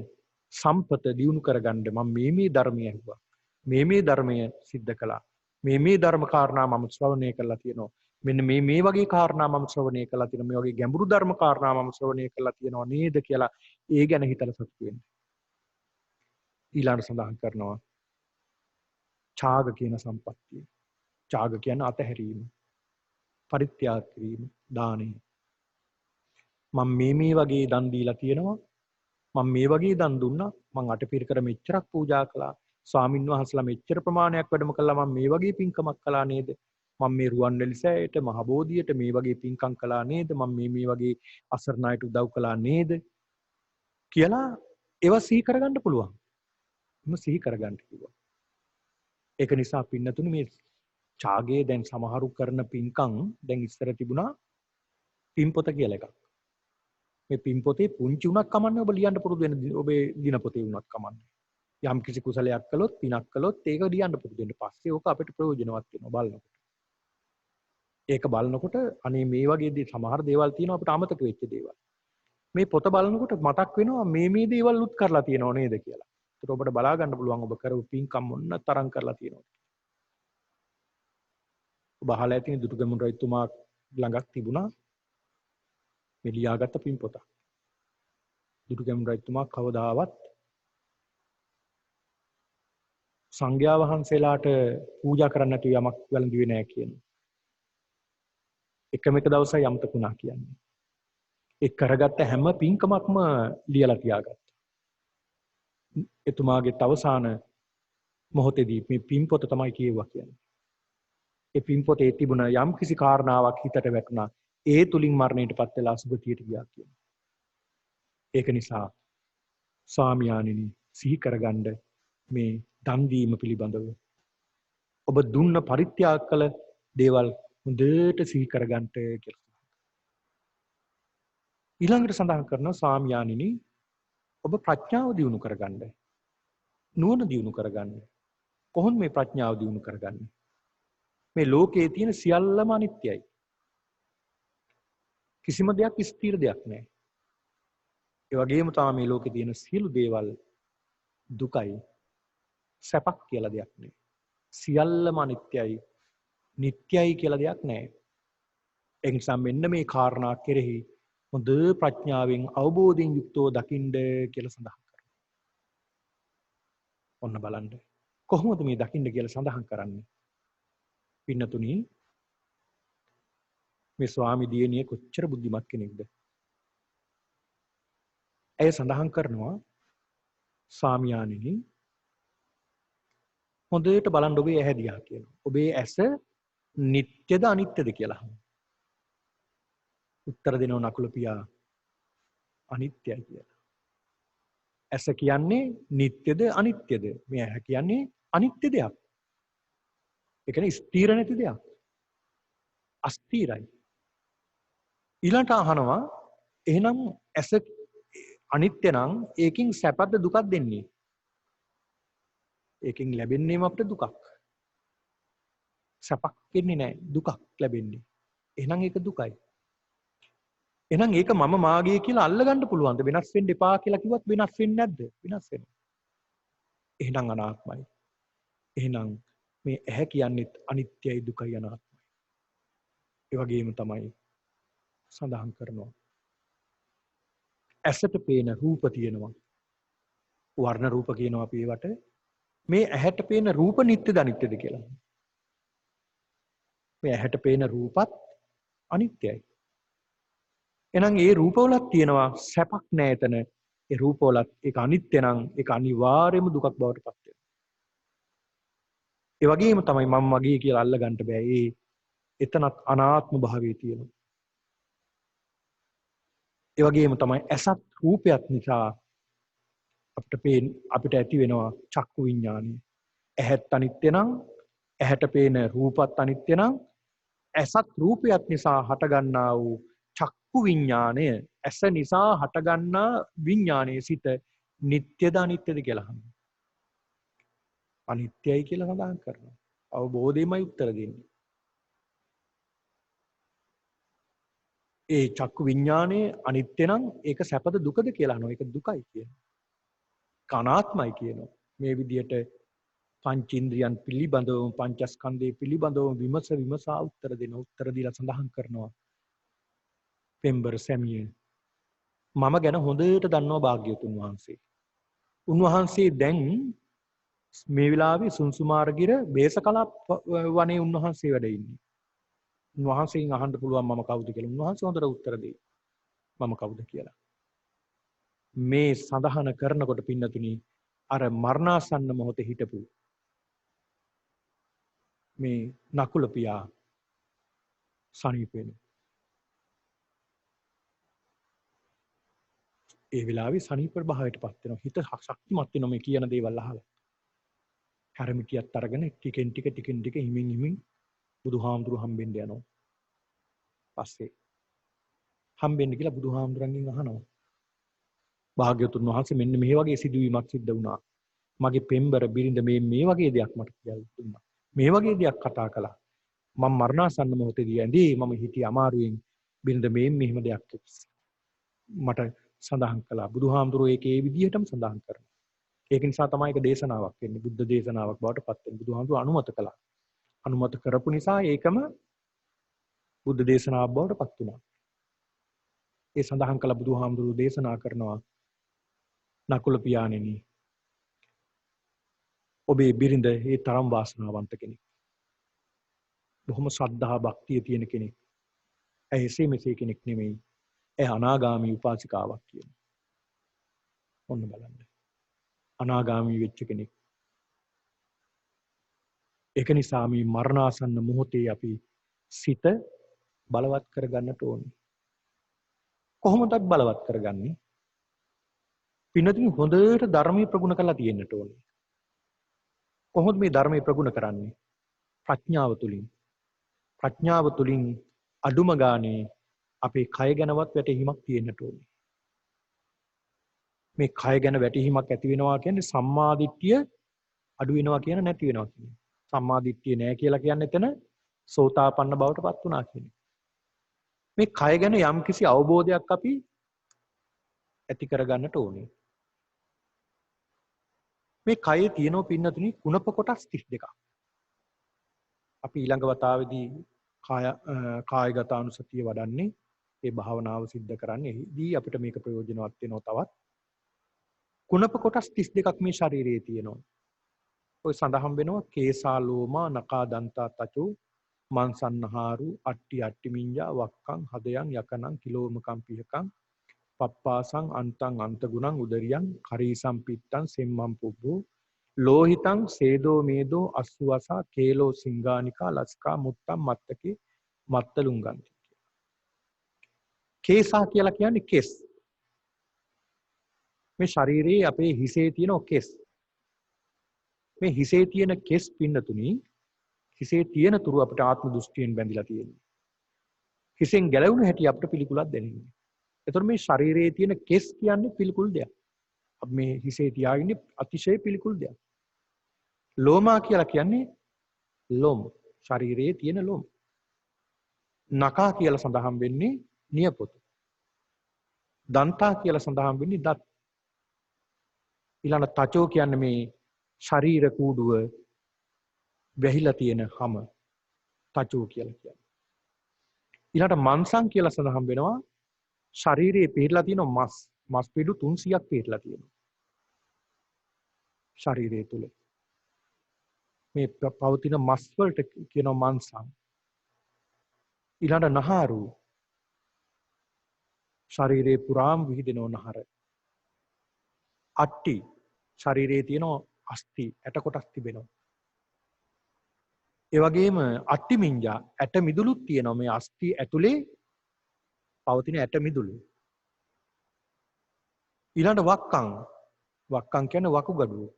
සම්පත දියුණු කරගන්න මම මේ ධර්මය ඇහුවා. මේ ධර්මය සිද්ධ කළා. මේ ධර්ම කාරණා මම ශ්‍රවණය කළා තියෙනවා. මෙන්න මේ වගේ කාරණා මම ශ්‍රවණය කළා තියෙනවා. මේ වගේ ගැඹුරු ධර්ම කාරණා මම ශ්‍රවණය කළා තියෙනවා නේද කියලා ඒ ගැන හිතලා සතුටු වෙන්න. ඊළඟ සඳහන් කරනවා ඡාග කියන සම්පත්තිය. ඡාග කියන්නේ අතහැරීම, පරිත්‍යාග කිරීම, දානය. මම මේ වගේ දන් දීලා තියෙනවා. මම මේ වගේ දන් දුන්නා. මම අටපිරිකර මෙච්චරක් පූජා කළා. ස්වාමින් වහන්සේලා මෙච්චර ප්‍රමාණයක් වැඩම කළා. මම මේ වගේ පින්කමක් කළා නේද? මම මේ රුවන්වැලි සෑයට මහ බෝධියට මේ වගේ පින්කම් කළා නේද? මම මේ වගේ අසරණ අයට උදව් කළා නේද? කියලා ඒවා සිහි කරගන්න පුළුවන්. මම සිහි කරගන්න කිව්වා. ඒක නිසා පින්නතුනි මේ ඡාගයේ දැන් සමහරු කරන පින්කම් දැන් ඉස්සර තිබුණා පින්පොත කියලා එකක්. මේ පින්පොතේ පුංචි උනක් කමන්නේ ඔබ ලියන්න පුරුදු වෙන ඔබේ දිනපොතේ උනක් කමන්නේ. යම් කිසි කුසලයක් කළොත් පිනක් කළොත් ඒක ලියන්න පුරුදු වෙන්න පස්සේ ඕක අපිට ප්‍රයෝජනවත් වෙනවා බලනකොට. ඒක බලනකොට අනේ මේ වගේ සමහර දේවල් තියෙනවා අපිට අමතක වෙච්ච දේවල්. මේ පොත බලනකොට මතක් වෙනවා මේ දේවල් උත් කරලා තියෙනව නේද කියලා. ඒකට ඔබට බලා ගන්න පුළුවන් ඔබ කරපු පින්කම් මොන්න තරම් කරලා තියෙනවද. ඔබ අහලා ඇතිනේ දුටුගැමුණු රජතුමා ළඟක් තිබුණා මේ ලියාගත්ත පින් පොතක්. දුටුගැමුණු රජතුමා කවදාවත් සංඝයා වහන්සේලාට පූජා කරන්න නැතුව යමක් වැළඳුවේ නැහැ කියනවා. එකම එක දවසයි යම්තකුණා කියන්නේ. ඒ කරගත්ත හැම පින්කමක්ම ලියලා තියාගත්තා. එතුමාගේ අවසාන මොහොතේදී මේ පින් පොත තමයි කියුවා කියන්නේ. ඒ පින් පොතේ තිබුණ යම් කිසි කාරණාවක් හිතට වැටුණා. ඒ තුලින් මරණයටපත් වෙලා සුගතියට ගියා කියන්නේ. ඒක නිසා ස්වාමියාණෙනි සිහි කරගන්න මේ දන් දීම පිළිබඳව ඔබ දුන්න පරිත්‍යාග කළ දේවල් හොඳට සිහි කරගන්න කියලා. ඊළඟට සඳහන් කරනවා ස්වාමියාණෙනි ඔබ ප්‍රඥාව දියුණු කරගන්න. නුවණ දියුණු කරගන්න. කොහොමද මේ ප්‍රඥාව දියුණු කරගන්නේ? මේ ලෝකයේ තියෙන සියල්ලම අනිත්‍යයි. කිසිම දෙයක් ස්ථිර දෙයක් නැහැ. ඒ වගේම තමයි මේ ලෝකේ තියෙන සියලු දේවල් දුකයි. සැපක් කියලා දෙයක් නැහැ. සියල්ලම අනිත්‍යයි. නිට්ටයයි කියලා දෙයක් නැහැ. ඒ නිසා මෙන්න මේ කාරණා කෙරෙහි හොඳ ප්‍රඥාවෙන් අවබෝධයෙන් යුක්තව දකින්න කියලා සඳහන් කරනවා. ඔන්න බලන්න. කොහොමද මේ දකින්න කියලා සඳහන් කරන්නේ? පින්නතුනි මේ ස්වාමි දියණිය කොච්චර බුද්ධිමත් කෙනෙක්ද? ඇය සඳහන් කරනවා ස්වාමියාණෙනි හොඳට බලන්න ඔබේ ඇහැ දිහා කියනවා. ඔබේ ඇස නිට්ටයද අනිත්‍යද කියලා. උත්තර දෙනව නකුල පියා අනිත්‍යයි කියලා. ඇස කියන්නේ නිට්ටයද අනිත්‍යද? මේ ඇහැ කියන්නේ අනිත්‍ය දෙයක්. ඒ කියන්නේ ස්ථිර නැති දෙයක්. අස්ථිරයි. ඊළඟට අහනවා එහෙනම් ඇස අනිත්‍ය නම් ඒකින් සැපද දුකක් දෙන්නේ? ඒකින් ලැබෙන්නේම අපිට දුකක්. සැපක් වෙන්නේ නැහැ. දුකක් ලැබෙන්නේ. එහෙනම් ඒක දුකයි. එහෙනම් ඒක මම මාගේ කියලා අල්ලගන්න පුළුවන්ද? වෙනස් වෙන්න එපා කියලා කිව්වත් වෙනස් වෙන්නේ නැද්ද? වෙනස් වෙනවා. එහෙනම් අනාත්මයි. එහෙනම් මේ ඇහැ කියන්නේත් අනිත්‍යයි දුකයි අනාත්මයි. ඒ වගේම තමයි සඳහන් කරනවා. ඇසට පේන රූප තියෙනවා. වර්ණ රූප කියනවා අපි ඒවට. මේ ඇහැට පේන රූප නිට්ටයද අනිත්‍යද කියලා. මේ ඇහැට පේන රූපත් අනිත්‍යයි. එහෙනම් ඒ රූපවලත් තියෙනවා සැපක් නෑ එතන. ඒ රූපවලත් ඒක අනිත්‍ය නම් ඒක අනිවාර්යයෙන්ම දුකක් බවට පත් වෙනවා. ඒ වගේම තමයි මම මගේ කියලා අල්ල ගන්න බෑ. එතනත් අනාත්ම භාවයේ තියෙනවා. ඒ වගේම තමයි ඇසත් රූපයත් නිසා අපිට ඇති වෙනවා චක්කු විඥානය. ඇහත් අනිත්‍ය නම් ඇහැට පේන රූපත් අනිත්‍ය නම් ඇසත් රූපයත් නිසා හටගන්නා වූ චක්කු විඥානය ඇස නිසා හටගන්නා විඥානයේ සිට නිට්ටයද අනිත්‍යද කියලා අහනවා. අනිත්‍යයි කියලා සඳහන් කරනවා. අවබෝධයෙන්මයි උත්තර දෙන්නේ. ඒ චක්කු විඥානයේ අනිත්‍ය නම් ඒක සැපද දුකද කියලා අහනවා. ඒක දුකයි කියනවා. අනාත්මයි කියනවා. මේ විදිහට පංචේන්ද්‍රියන් පිළිබඳව පංචස්කන්ධය පිළිබඳව විමසා උත්තර දෙනවා. උත්තර දීලා සඳහන් කරනවා. පෙම්බර සැමිය මම ගැන හොඳට දන්නවා භාග්‍යවතුන් වහන්සේ. උන්වහන්සේ දැන් මේ වෙලාවේ සුන්සුමාරගිර බේසකලා වනයේ උන්වහන්සේ වැඩ ඉන්නේ. උන්වහන්සේගෙන් අහන්න පුළුවන් මම කවුද කියලා. උන්වහන්සේ හොඳට උත්තර දෙයි. මම කවුද කියලා. මේ සඳහන කරනකොට පින්නතුනි අර මරණාසන්න මොහොතේ හිටපු මේ නකුල පියා සනීප වෙනවා. ඒ වෙලාවේ සනීප භාවයට පත් වෙනවා. හිත ශක්තිමත් වෙනවා මේ කියන දේවල් අහලා. හැරමිටියත් අරගෙන ටිකෙන් ටික හිමින් බුදුහාමුදුරු හම්බෙන්න යනවා. පස්සේ හම්බෙන්න කියලා බුදුහාමුදුරන්ගෙන් අහනවා. භාග්‍යවතුන් වහන්සේ මෙන්න මේ වගේ සිදුවීමක් සිද්ධ වුණා. මගේ පෙම්බර බිරිඳ මේ වගේ දෙයක් මට කියලා දුන්නා. මේ වගේ දෙයක් කතා කළා. මම මරණාසන්න මොහොතේදී ඇඳේ මම හිටියේ අමාරුවෙන් බිරිඳ මෙහෙම දෙයක් මට සඳහන් කළා. බුදුහාමුදුරුවෝ ඒක ඒ විදිහටම සඳහන් කරනවා. ඒක නිසා තමයි ඒක දේශනාවක් වෙන්නේ. බුද්ධ දේශනාවක් බවට පත් වෙන්නේ. බුදුහාමුදුරුවෝ අනුමත කළා. අනුමත කරපු නිසා ඒකම බුද්ධ දේශනාවක් බවට පත් වුණා. ඒ සඳහන් කළ බුදුහාමුදුරුවෝ දේශනා කරනවා නකුල පියාණෙනි ඔබේ බිරිඳ ඒ තරම් වාසනාවන්ත කෙනෙක්. බොහොම ශ්‍රද්ධා භක්තිය තියෙන කෙනෙක්. ඇයි එසේ මෙසේ කෙනෙක් නෙමෙයි. ඒ අනාගාමී උපාසිකාවක් කියනවා. ඔන්න බලන්න. අනාගාමී වෙච්ච කෙනෙක්. ඒක නිසා මේ මරණාසන්න මොහොතේ අපි සිත බලවත් කරගන්නට ඕනේ. කොහොමද බලවත් කරගන්නේ? පින්නතුනි හොඳට ධර්මයේ ප්‍රගුණ කරලා තියෙන්නට ඕනේ. කොහොමද මේ ධර්මයේ ප්‍රගුණ කරන්නේ? ප්‍රඥාව තුලින්. ප්‍රඥාව තුලින් අඩුම ගානේ අපේ කය ගැනවත් වැටහීමක් තියෙන්නට ඕනේ. මේ කය ගැන වැටහීමක් ඇති වෙනවා කියන්නේ සම්මාදිට්ඨිය අඩු වෙනවා කියන නැති වෙනවා කියන්නේ. සම්මාදිට්ඨිය නැහැ කියලා කියන්නේ එතන සෝතාපන්න බවට පත් වුණා කියන්නේ. මේ කය ගැන යම්කිසි අවබෝධයක් අපි ඇති කරගන්නට ඕනේ. මේ කයේ තියෙන පින්නතුනි කුණප කොටස් 32ක්. අපි ඊළඟ වතාවේදී කායගත අනුසතිය වඩන්නේ ඒ භාවනාව සිද්ධ කරන්නේ. එහිදී අපිට මේක ප්‍රයෝජනවත් වෙනවා තවත්. කුණප කොටස් 32ක් මේ ශරීරයේ තියෙනවා. ඔය සඳහන් වෙනවා කේසා ලෝමා නකා දන්තා තචෝ මන්සන්නහාරු අට්ටි අට්ටි මිඤ්ඤා වක්කං හදයන් යකනං කිලෝමකම් පිහකං පප්පාසං අන්තං අන්තගුණං උදරියං කරීසම් පිත්තං සෙම්මම් පුබ්බෝ ලෝහිතං සේදෝ මේදෝ අස්සුවසා කේලෝ සිංගානිකා ලස්කා මුත්තම් මත්තකේ මත්තලුංගන්ති. කේසා කියලා කියන්නේ කෙස්. මේ ශරීරයේ අපේ හිසේ තියෙන කෙස්. මේ හිසේ තියෙන කෙස් පින්නතුනි හිසේ තියෙන තුරු අපිට ආත්ම දෘෂ්ටියෙන් බැඳිලා තියෙනවා. හිසෙන් ගැලවුණ හැටි අපිට පිළිකුලක් දැනෙන්නේ. එතකොට මේ ශරීරයේ තියෙන කෙස් කියන්නේ පිළිකුල් දෙයක්. අපි මේ හිසේ තියාගෙන අතිශය පිළිකුල් දෙයක්. ලෝමා කියලා කියන්නේ ලොම්. ශරීරයේ තියෙන ලොම්. නකා කියලා සඳහන් වෙන්නේ නියපොතු. දන්තා කියලා සඳහන් වෙන්නේ දත්. ඊළඟ තචෝ කියන්නේ මේ ශරීර කූඩුව වැහිලා තියෙන හැම තචෝ කියලා කියන්නේ. ඊළඟ මන්සං කියලා සඳහන් වෙනවා ශරීරයේ පිරලා තියෙන මස් පිඩු 300ක් පිරලා තියෙනවා. ශරීරය තුල මේ පවතින මස් වලට කියනවා මන්සං. ඊළඟ නහරු ශරීරේ පුරාම විහිදෙන නහර. අට්ටි ශරීරයේ තියෙන අස්ථි ඇට කොටස් තිබෙනවා. ඒ වගේම අට්ටි මිංජා ඇට මිදුලුත් තියෙනවා මේ අස්ථි ඇතුලේ පවතින ඇට මිදුළු. ඊළඟ වක්කං කියන්නේ වකුගඩුව.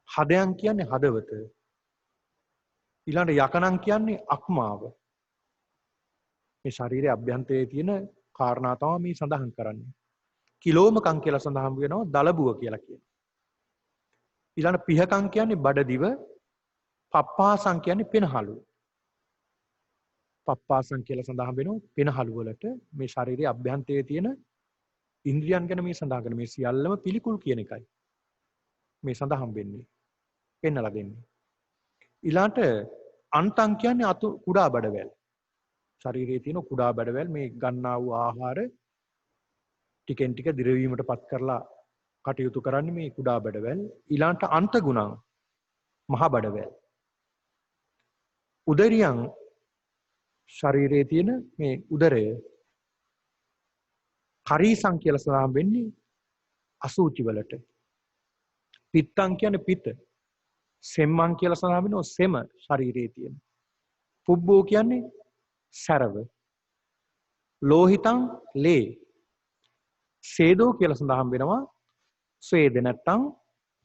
හදයන් කියන්නේ හදවත. ඊළඟ යකණං කියන්නේ අක්මාව. මේ ශරීරයේ අභ්‍යන්තරයේ තියෙන කාරණා තමයි මේ සඳහන් කරන්නේ. කිලෝමකං කියලා සඳහන් වෙනවා දලබුව කියලා කියනවා. ඊළඟ පිහකං කියන්නේ බඩදිව. පප්පාසං කියන්නේ පෙනහළු. පප්පාසං කියලා සඳහන් වෙනවා පෙනහළු වලට මේ ශරීරයේ අභ්‍යන්තරයේ තියෙන ඉන්ද්‍රියන් ගැන මේ සඳහන් කරන මේ සියල්ලම පිළිකුල් කියන එකයි. මේ සඳහන් වෙන්නේ. පෙන්නලා දෙන්නේ. ඊළාට අන්තං කියන්නේ අතු කුඩා බඩවැල්. ශරීරයේ තියෙන කුඩා බඩවැල් මේ ගන්නා වූ ආහාර ටිකෙන් ටික දිරවීමටපත් කරලා කටයුතු කරන්නේ මේ කුඩා බඩවැල්. ඊළාට අන්ත ගුණං මහ බඩවැල්. උදරියං ශරීරයේ තියෙන මේ උදරය කරීසං කියලා සඳහන් වෙන්නේ අසූචි වලට. පිත්තං කියන්නේ පිත. සෙම්මං කියලා සඳහන් වෙනවා සෙම ශරීරයේ තියෙන. පුබ්බෝ කියන්නේ සරව. ලෝහිතං ලේ. සේදෝ කියලා සඳහන් වෙනවා ස්වේද නැත්තම්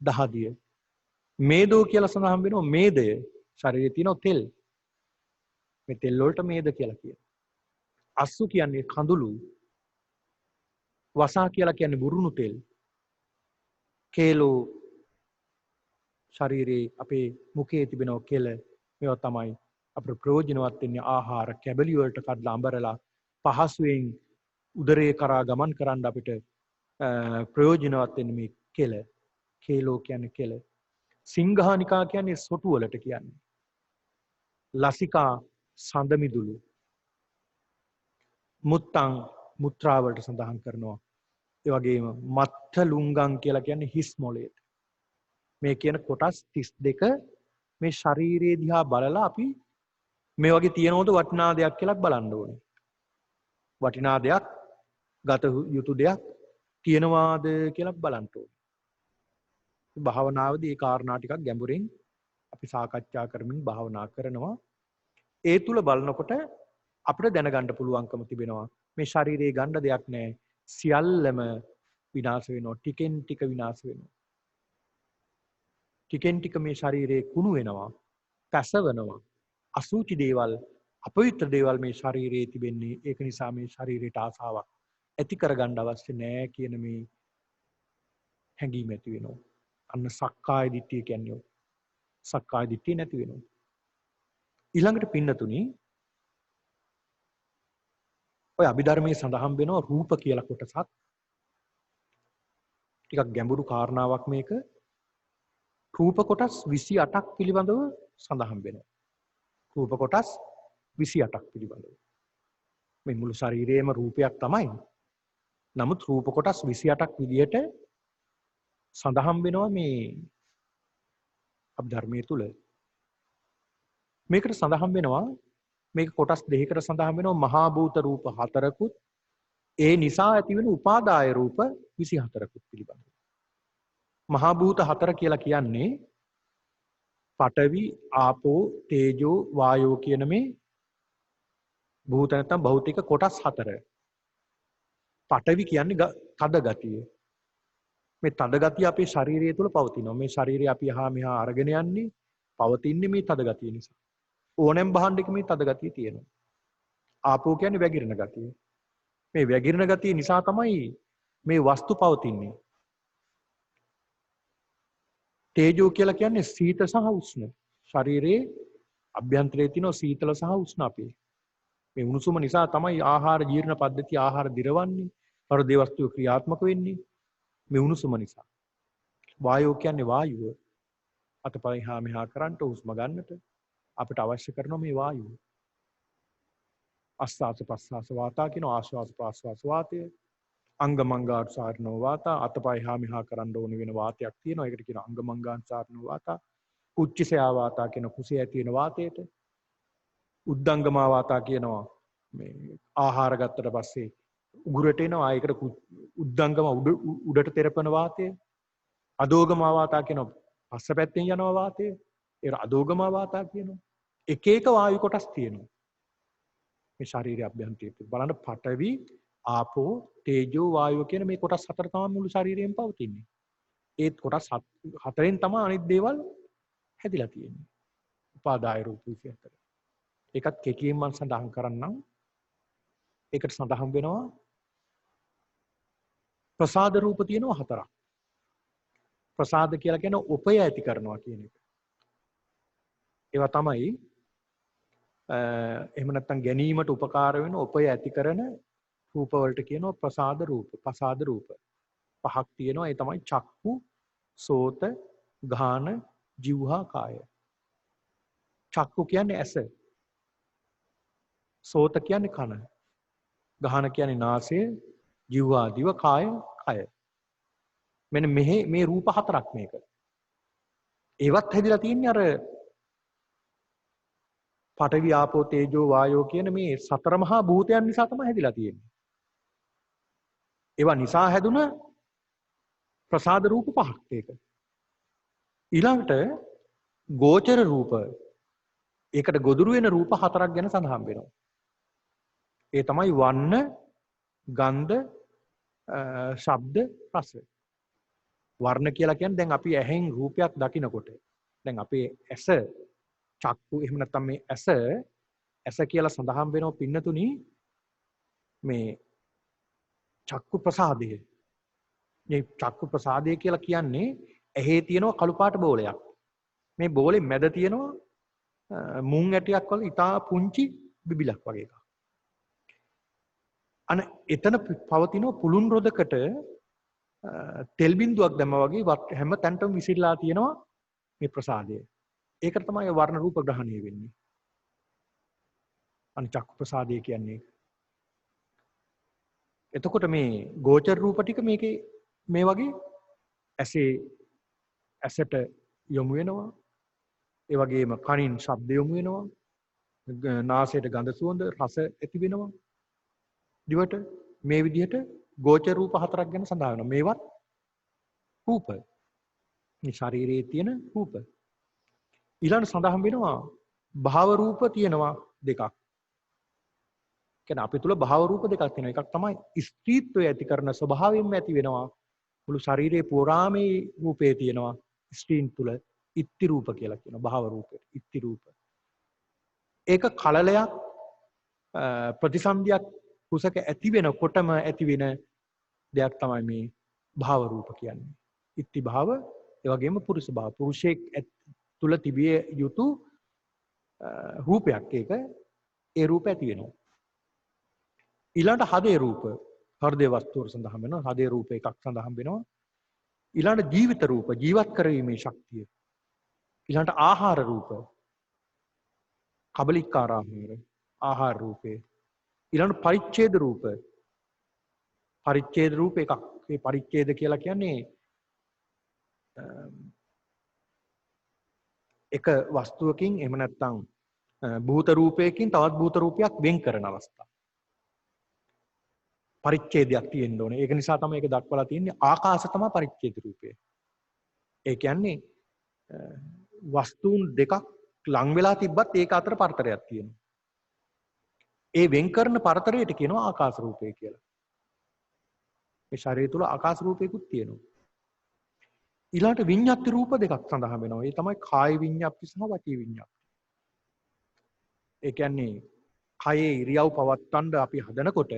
දහදිය. මේදෝ කියලා සඳහන් වෙනවා මේදය. ශරීරයේ තියෙන තෙල්. මේ තෙල් වලට මේද කියලා කියනවා. අස්සු කියන්නේ කඳුළු. වසා කියලා කියන්නේ බුරුණු තෙල්. කේලෝ ශරීරයේ අපේ මුඛයේ තිබෙන කෙල මේවා තමයි අපේ ප්‍රයෝජනවත් වෙන්නේ ආහාර කැබලි වලට කඩලා අඹරලා පහසුවෙන් උදරයේ කරා ගමන් කරන්න අපිට ප්‍රයෝජනවත් වෙන්නේ මේ කෙල. කේලෝ කියන්නේ කෙල. සිංහානිකා කියන්නේ සොටු වලට කියන්නේ. ලසිකා සඳ මිදුළු. මුත්තං මුත්‍රා වලට සඳහන් කරනවා. ඒ වගේම මත්ථ ලුංගං කියලා කියන්නේ හිස් මොළයට. මේ කියන කොටස් 32 මේ ශරීරයේ දිහා බලලා අපි මේ වගේ තියනවද වටිනා දෙයක් කියලා බලන්න ඕනේ. වටිනා දෙයක් ගත යුතු දෙයක් තියනවාද කියලා බලන්න ඕනේ. භාවනාවේදී මේ කාරණා ටිකක් ගැඹුරින් අපි සාකච්ඡා කරමින් භාවනා කරනවා. ඒ තුල බලනකොට අපිට දැනගන්න පුළුවන්කම තිබෙනවා මේ ශරීරයේ ගන්න දෙයක් නැහැ. සියල්ලම විනාශ වෙනවා. ටිකෙන් ටික විනාශ වෙනවා. ටිකෙන් ටික මේ ශරීරයේ කුණු වෙනවා. පැසවෙනවා. අසුචි දේවල්, අපවිත්‍ර දේවල් මේ ශරීරයේ තිබෙන්නේ. ඒක නිසා මේ ශරීරයට ආසාවක් ඇති කරගන්න අවශ්‍ය නැහැ කියන මේ හැඟීම ඇති වෙනවා. අන්න සක්කාය දිට්ඨිය කියන්නේ. සක්කාය දිට්ඨිය නැති වෙනවා. ඊළඟට පින්නතුනි ඔය අභිධර්මයේ සඳහන් වෙනවා රූප කියලා කොටසක්. ටිකක් ගැඹුරු කාරණාවක් මේක. රූප කොටස් 28ක් පිළිබඳව සඳහන් වෙනවා. රූප කොටස් 28ක් පිළිබඳව. මේ මුළු ශරීරයේම රූපයක් තමයි. නමුත් රූප කොටස් 28ක් විදියට සඳහන් වෙනවා මේ අභිධර්මයේ තුල. මේකට සඳහන් වෙනවා මේක කොටස් දෙකකට සඳහන් වෙනවා මහා භූත රූප 4කුත් ඒ නිසා ඇති වෙන උපාදාය රූප 24කුත් පිළිබඳව. මහා භූත 4 කියලා කියන්නේ පඨවි, ආපෝ, තේජෝ, වායෝ කියන මේ භූත නැත්නම් භෞතික කොටස් 4. පඨවි කියන්නේ තද ගතිය. මේ තද ගතිය අපේ ශරීරය තුල පවතිනවා. මේ ශරීරය අපි එහා මෙහා අරගෙන යන්නේ පවතින්නේ මේ තද ගතිය නිසා. ඕනෙම් භාණ්ඩයක මේ තද ගතිය තියෙනවා. ආපෝ කියන්නේ වැగిරෙන ගතිය. මේ වැగిරෙන ගතිය නිසා තමයි මේ වස්තු පවතින්නේ. තේජෝ කියලා කියන්නේ සීත සහ උෂ්ණ. ශරීරයේ අභ්‍යන්තරයේ තියෙන සීතල සහ උෂ්ණ අපේ. මේ උණුසුම නිසා තමයි ආහාර ජීර්ණ පද්ධතිය ආහාර දිරවන්නේ. හෘදේ වස්තු ක්‍රියාත්මක වෙන්නේ. මේ උණුසුම නිසා. වායෝ කියන්නේ වායුව. අතපය හා මෙහා කරන්ට හුස්ම ගන්නට අපිට අවශ්‍ය කරන මේ වායුව. අස්වාස ප්‍රස්වාස වාතා කියන ආශ්වාස ප්‍රස්වාස වාතය. අංගමංගානුසාරණෝ වාතා අතපය හා මෙහා කරන්න ඕන වෙන වාතයක් තියෙනවා. ඒකට කියන අංගමංගානුසාරණෝ වාතා. කුච්චිසයා වාතා කියන කුසේ ඇති වෙන වාතයට. උද්දංගමා වාතා කියනවා මේ ආහාර ගත්තට පස්සේ උගුරට එනවා. ඒකට උද්දංගම උඩට තෙරපන වාතය. අදෝගමා වාතා කියනවා පස්ස පැත්තෙන් යනවා වාතය. ඒක අදෝගමා වාතා කියනවා. එක එක වායු කොටස් තියෙනවා. මේ ශරීරය අභ්‍යන්තරයේ බලන්න පඨවි ආපෝ තේජෝ වායෝ කියන මේ කොටස් හතර තමයි මුළු ශරීරයෙන් පවතින්නේ. ඒ කොටස් හතරෙන් තමයි අනිත් දේවල් හැදිලා තියෙන්නේ. උපාදාය රූප 24. ඒකත් කෙටියෙන් මම සඳහන් කරන්නම්. ඒකට සඳහන් වෙනවා ප්‍රසාද රූප තියෙනවා හතරක්. ප්‍රසාද කියලා කියන්නේ උපය ඇති කරනවා කියන එක. ඒවා තමයි එහෙම නැත්නම් ගැනීමට උපකාර වෙන උපය ඇති කරන රූප වලට කියනවා ප්‍රසාද රූප. ප්‍රසාද රූප පහක් තියෙනවා. ඒ තමයි චක්කු, සෝත, ගාන, જીවහා, කාය. චක්කු කියන්නේ ඇස. සෝත කියන්නේ කන. ගාන කියන්නේ නාසය, જીවහා දිව, කාය කය. මෙන්න මේ රූප හතරක් මේක. ඒවත් හැදිලා තියෙන්නේ අර පඨවි ආපෝ තේජෝ වායෝ කියන මේ සතර මහා භූතයන් නිසා තමයි හැදිලා තියෙන්නේ. ඒවා නිසා හැදුන ප්‍රසාද රූප පහක් ඒක. ඊළඟට ගෝචර රූප. ඒකට ගොදුරු වෙන රූප හතරක් ගැන සඳහන් වෙනවා. ඒ තමයි වර්ණ, ගන්ධ, ශබ්ද, රස. වර්ණ කියලා කියන්නේ දැන් අපි ඇහෙන් රූපයක් දකිනකොට දැන් අපේ ඇස චක්කු එහෙම නැත්නම් මේ ඇස කියලා සඳහන් වෙනවා පින්නතුනි මේ චක්කු ප්‍රසාදය. මේ චක්කු ප්‍රසාදය කියලා කියන්නේ ඇහි තියෙනවා කළු පාට බෝලයක්. මේ බෝලේ මැද තියෙනවා මුං ඇටයක් වගේ ඉතා පුංචි බිබිලක් වගේ එකක්. අන එතන පවතින පුළුන් රොදකට තෙල් බින්දුවක් දැම්මා වගේ හැම තැනටම විසිරලා තියෙනවා මේ ප්‍රසාදය. ඒකට තමයි වර්ණ රූප ග්‍රහණය වෙන්නේ. අනිත් චක්කු ප්‍රසාදය කියන්නේ. එතකොට මේ ගෝචර රූප ටික මේකේ මේ වගේ ඇසට යොමු වෙනවා. ඒ වගේම කනින් ශබ්ද යොමු වෙනවා. නාසයට ගඳ සුවඳ රස ඇති වෙනවා. දිවට මේ විදිහට ගෝචර රූප හතරක් ගැන සඳහන් වෙනවා. මේවත් රූප. මේ ශරීරයේ තියෙන රූප. ඊළඟ සඳහන් වෙනවා භාව රූප තියෙනවා දෙකක්. කියන්නේ අපි තුල භාව රූප දෙකක් තියෙනවා. එකක් තමයි ස්ත්‍රීත්වය ඇති කරන ස්වභාවයෙන්ම ඇති වෙනවා. මුළු ශරීරයේ පුරාමේ රූපේ තියෙනවා. ස්ත්‍රීන් තුල ඉත්ති රූප කියලා කියනවා. භාව රූපේ ඉත්ති රූප. ඒක කලලයක් ප්‍රතිසන්දියක් කුසක ඇති වෙනකොටම ඇති වෙන දෙයක් තමයි මේ භාව රූප කියන්නේ. ඉත්ති භාව ඒ වගේම පුරුෂ භාව. පුරුෂයෙක් තුල තිබිය යුතු රූපයක් ඒක. ඒ රූප ඇති වෙනවා. ඊළඟට හදේ රූප හෘදේ වස්තුව සඳහන් වෙනවා. හදේ රූප එකක් සඳහන් වෙනවා. ඊළඟට ජීවිත රූප ජීවත් කරවීමේ ශක්තිය. ඊළඟට ආහාර රූප කබලිකාර ආහාර රූපේ. ඊළඟට පරිච්ඡේද රූප. පරිච්ඡේද රූප එකක්. මේ පරිච්ඡේද කියලා කියන්නේ එක වස්තුවකින් එහෙම නැත්නම් භූත රූපයකින් තවත් භූත රූපයක් වෙන් කරන අවස්ථාව. පරිච්ඡේදයක් තියෙන්න ඕනේ. ඒක නිසා තමයි ඒක දක්වලා තියෙන්නේ ආකාශ තමයි පරිච්ඡේද රූපය. ඒ කියන්නේ වස්තුන් දෙකක් ලං වෙලා තිබ්බත් ඒක අතර පරතරයක් තියෙනවා. ඒ වෙන් කරන පරතරයට කියනවා ආකාශ රූපය කියලා. මේ ශරීරය තුල ආකාශ රූපයකුත් තියෙනවා. ඊළඟට විඤ්ඤාති රූප දෙකක් සඳහන් වෙනවා. ඒ තමයි කාය විඤ්ඤාප්ති සහ වචී විඤ්ඤාප්ති. ඒ කියන්නේ කයේ ඉරියව් පවත්වන්න අපි හදනකොට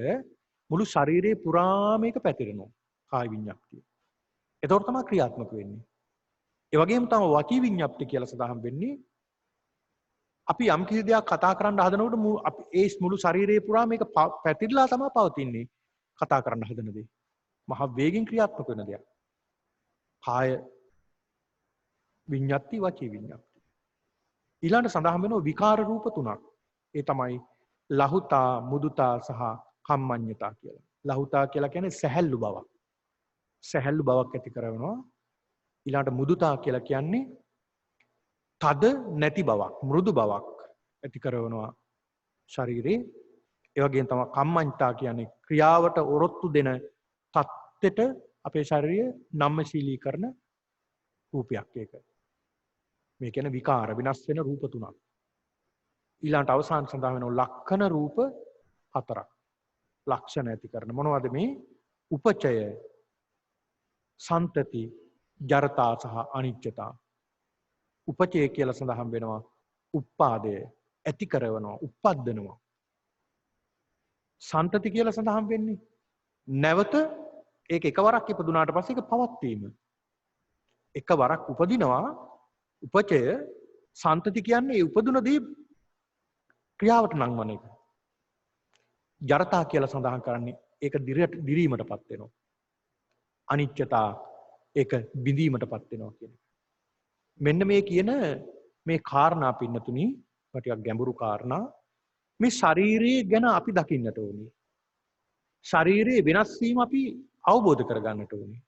මුළු ශරීරයේ පුරාම මේක පැතිරෙනවා කාය විඤ්ඤාප්තිය. ඒතකොට තමයි ක්‍රියාත්මක වෙන්නේ. ඒ වගේම තමයි වාචී විඤ්ඤාප්තිය කියලා සඳහන් වෙන්නේ අපි යම් කිසි දෙයක් කතා කරන්න හදනකොට අපි ඒ මුළු ශරීරයේ පුරා මේක පැතිරලා තමයි පවතින්නේ කතා කරන්න හදන දේ. මහා වේගෙන් ක්‍රියාත්මක වෙන දෙයක්. කාය විඤ්ඤාප්ති වාචී විඤ්ඤාප්ති. ඊළඟට සඳහන් වෙනවා විකාර රූප තුනක්. ඒ තමයි ලහුතා, මුදුතා සහ කම්මඤ්ඤතා කියලා. ලහුතා කියලා කියන්නේ සැහැල්ලු බවක්. සැහැල්ලු බවක් ඇති කරනවා. ඊළඟට මුදුතා කියලා කියන්නේ තද නැති බවක්, මෘදු බවක් ඇති කරනවා ශරීරේ. ඒ වගේම තමයි කම්මඤ්ඤතා කියන්නේ ක්‍රියාවට ඔරොත්තු දෙන තත්ත්වෙට අපේ ශරීරය නම්‍යශීලී කරන රූපයක් ඒක. මේ කියන්නේ විකාර විනාශ වෙන රූප තුනක්. ඊළඟට අවසාන සඳහන් වෙනවා ලක්ෂණ රූප හතරක්. ලක්ෂණ ඇති කරන මොනවද මේ? උපචය, සන්තති, ජරතා සහ අනිච්චතා. උපචය කියලා සඳහන් වෙනවා උප්පාදය ඇති කරනවා, උප්පද්දනවා. සන්තති කියලා සඳහන් වෙන්නේ නැවත ඒක එකවරක් ඉපදුනාට පස්සේ ඒක පවත්වීම. එකවරක් උපදිනවා උපචය. සන්තති කියන්නේ ඒ උපදුන දේ ක්‍රියාවට නංවන එක. ජරතා කියලා සඳහන් කරන්නේ ඒක දිරීමටපත් වෙනවා. අනිච්චතා ඒක බිඳීමටපත් වෙනවා කියන එක. මෙන්න මේ කියන මේ කාරණා පින්නතුනි ටිකක් ගැඹුරු කාරණා. මේ ශරීරය ගැන අපි දකින්නට ඕනේ. ශරීරයේ වෙනස් වීම අපි අවබෝධ කරගන්නට ඕනේ.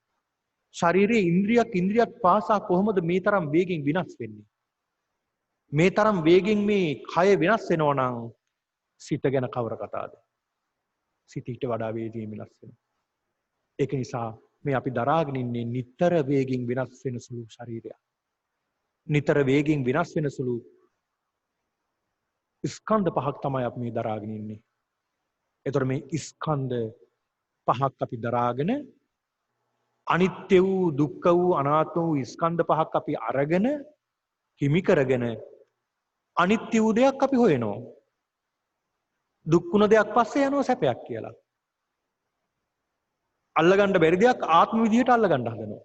ශරීරයේ ඉන්ද්‍රියක් පාසා කොහොමද මේ තරම් වේගෙන් විනාශ වෙන්නේ? මේ තරම් වේගෙන් මේ කය වෙනස් වෙනවා නම් සිත ගැන කවර කතාවද? සිතීට වඩා වේගයෙන් වෙනස් වෙනවා. ඒක නිසා මේ අපි දරාගෙන ඉන්නේ නිතර වේගෙන් වෙනස් වෙන සුළු ශරීරයක්. නිතර වේගෙන් වෙනස් වෙන සුළු ස්කන්ධ පහක් තමයි අපි මේ දරාගෙන ඉන්නේ. ඒතර මේ ස්කන්ධ පහක් අපි දරාගෙන අනිත්‍ය වූ, දුක්ඛ වූ, අනාත්ම වූ ස්කන්ධ පහක් අපි අරගෙන හිමි කරගෙන අනිත්‍ය වූ දෙයක් අපි හොයනවා. දුක්ුණ දෙයක් පස්සේ යනවා සැපයක් කියලා. අල්ලගන්න බැරි දෙයක් ආත්ම විදියට අල්ලගන්න හදනවා.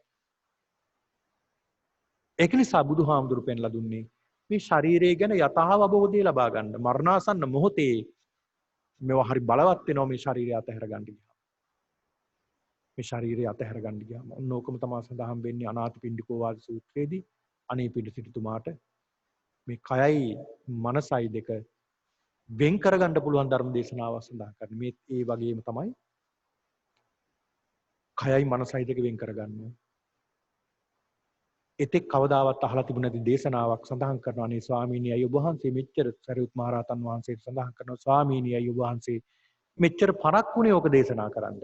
ඒක නිසා බුදුහාමුදුරු පෙන්ලා දුන්නේ මේ ශරීරය ගැන යථාව අවබෝධය ලබා ගන්න. මරණාසන්න මොහොතේ මේවා හරි බලවත් වෙනවා මේ ශරීරය අතහැර ගන්න ගියාම. මේ ශරීරය අතහැර ගන්න ගියාම ඔන්න ඕකම තමයි සඳහන් වෙන්නේ අනාථපිණ්ඩිකෝ වාද සූත්‍රයේදී. අනේ පිඬු සිටුතුමාට මේ කයයි මනසයි දෙක වෙන් කරගන්න පුළුවන් ධර්ම දේශනාවක් සඳහන් කරන්නේ. මේ ඒ වගේම තමයි කයයි මනසයි දෙක වෙන් කරගන්න. එතෙක් කවදාවත් අහලා තිබුණ නැති දේශනාවක් සඳහන් කරනවා. අනේ ස්වාමීනි අය ඔබ වහන්සේ මෙච්චර සරියුත් මහ රහතන් වහන්සේට සඳහන් කරනවා ස්වාමීනි අය ඔබ වහන්සේ මෙච්චර පරක් වුණේ ඕක දේශනා කරන්න.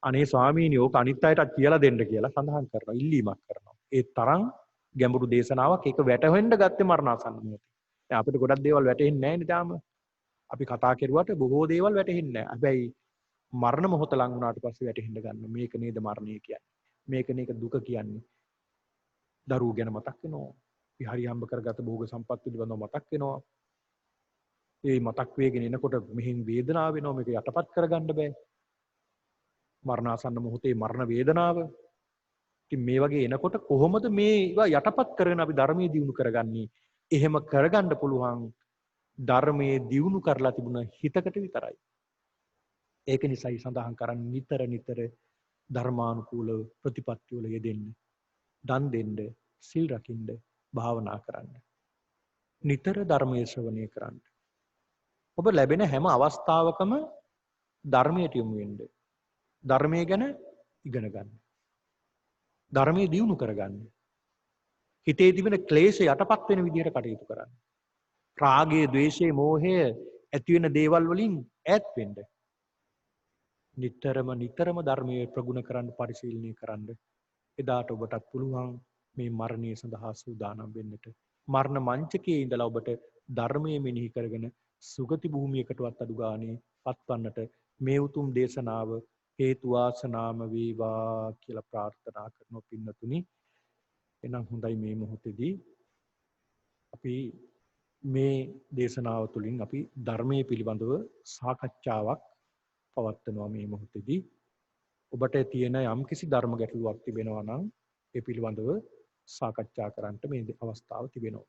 අනේ ස්වාමීනි ඕක අනිත් අයටත් කියලා දෙන්න කියලා සඳහන් කරනවා. ඉල්ලීමක් කරනවා. ඒ තරම් ගැඹුරු දේශනාවක් ඒක වැටහෙන්න ගත්තේ මරණාසන්න මොහොතේ. දැන් අපිට ගොඩක් දේවල් වැටහෙන්නේ නැහැ නේ තාම. අපි කතා කරුවාට බොහෝ දේවල් වැටහෙන්නේ නැහැ. හැබැයි මරණ මොහොත ලඟ වුණාට පස්සේ වැටහෙන්න ගන්න. මේක නේද මරණය කියන්නේ. මේක නේද දුක කියන්නේ. දරුවෝ ගැන මතක් වෙනවා. විහාරි හම්බ කරගත භෝග සම්පත් පිළිබඳව මතක් වෙනවා. ඒ මතක් වේගෙන එනකොට මෙහෙන් වේදනාව වෙනවා. මේක යටපත් කරගන්න බෑ. මරණාසන්න මොහොතේ මරණ වේදනාව. ඉතින් මේ වගේ එනකොට කොහොමද මේවා යටපත් කරගෙන අපි ධර්මයේ දියුණු කරගන්නේ? එහෙම කරගන්න පුළුවන් ධර්මයේ දියුණු කරලා තිබුණ හිතකට විතරයි. ඒක නිසායි සඳහන් කරන්නේ නිතර නිතර ධර්මානුකූල ප්‍රතිපත්ති වල යෙදෙන්න. දන් දෙන්න, සිල් රකින්න, භාවනා කරන්න. නිතර ධර්මයේ ශ්‍රවණය කරන්න. ඔබ ලැබෙන හැම අවස්ථාවකම ධර්මයට යොමු වෙන්න. ධර්මයේ ගැන ඉගෙන ගන්න. ධර්මයේ දියුණු කරගන්න. හිතේ තිබෙන ක්ලේශ යටපත් වෙන විදිහට කටයුතු කරන්න. රාගය, ද්වේෂය, මෝහය ඇති වෙන දේවල් වලින් ඈත් වෙන්න. නිතරම ධර්මයේ ප්‍රගුණ කරන්න, පරිශීලනය කරන්න. එදාට ඔබටත් පුළුවන් මේ මරණය සඳහා සූදානම් වෙන්නට. මරණ මංචකයේ ඉඳලා ඔබට ධර්මයේ මෙනෙහි කරගෙන සුගති භූමියකටවත් අඩු ගානේ පත්වන්නට මේ උතුම් දේශනාව හේතු වාසනාම වේවා කියලා ප්‍රාර්ථනා කරන පින්නතුනි. එහෙනම් හොඳයි මේ මොහොතේදී අපි මේ දේශනාව තුළින් අපි ධර්මයේ පිළිබඳව සාකච්ඡාවක් පවත්වනවා මේ මොහොතේදී. ඔබට තියෙන යම්කිසි ධර්ම ගැටලුවක් තිබෙනවා නම් ඒ පිළිබඳව සාකච්ඡා කරන්නට මේ අවස්ථාව තිබෙනවා.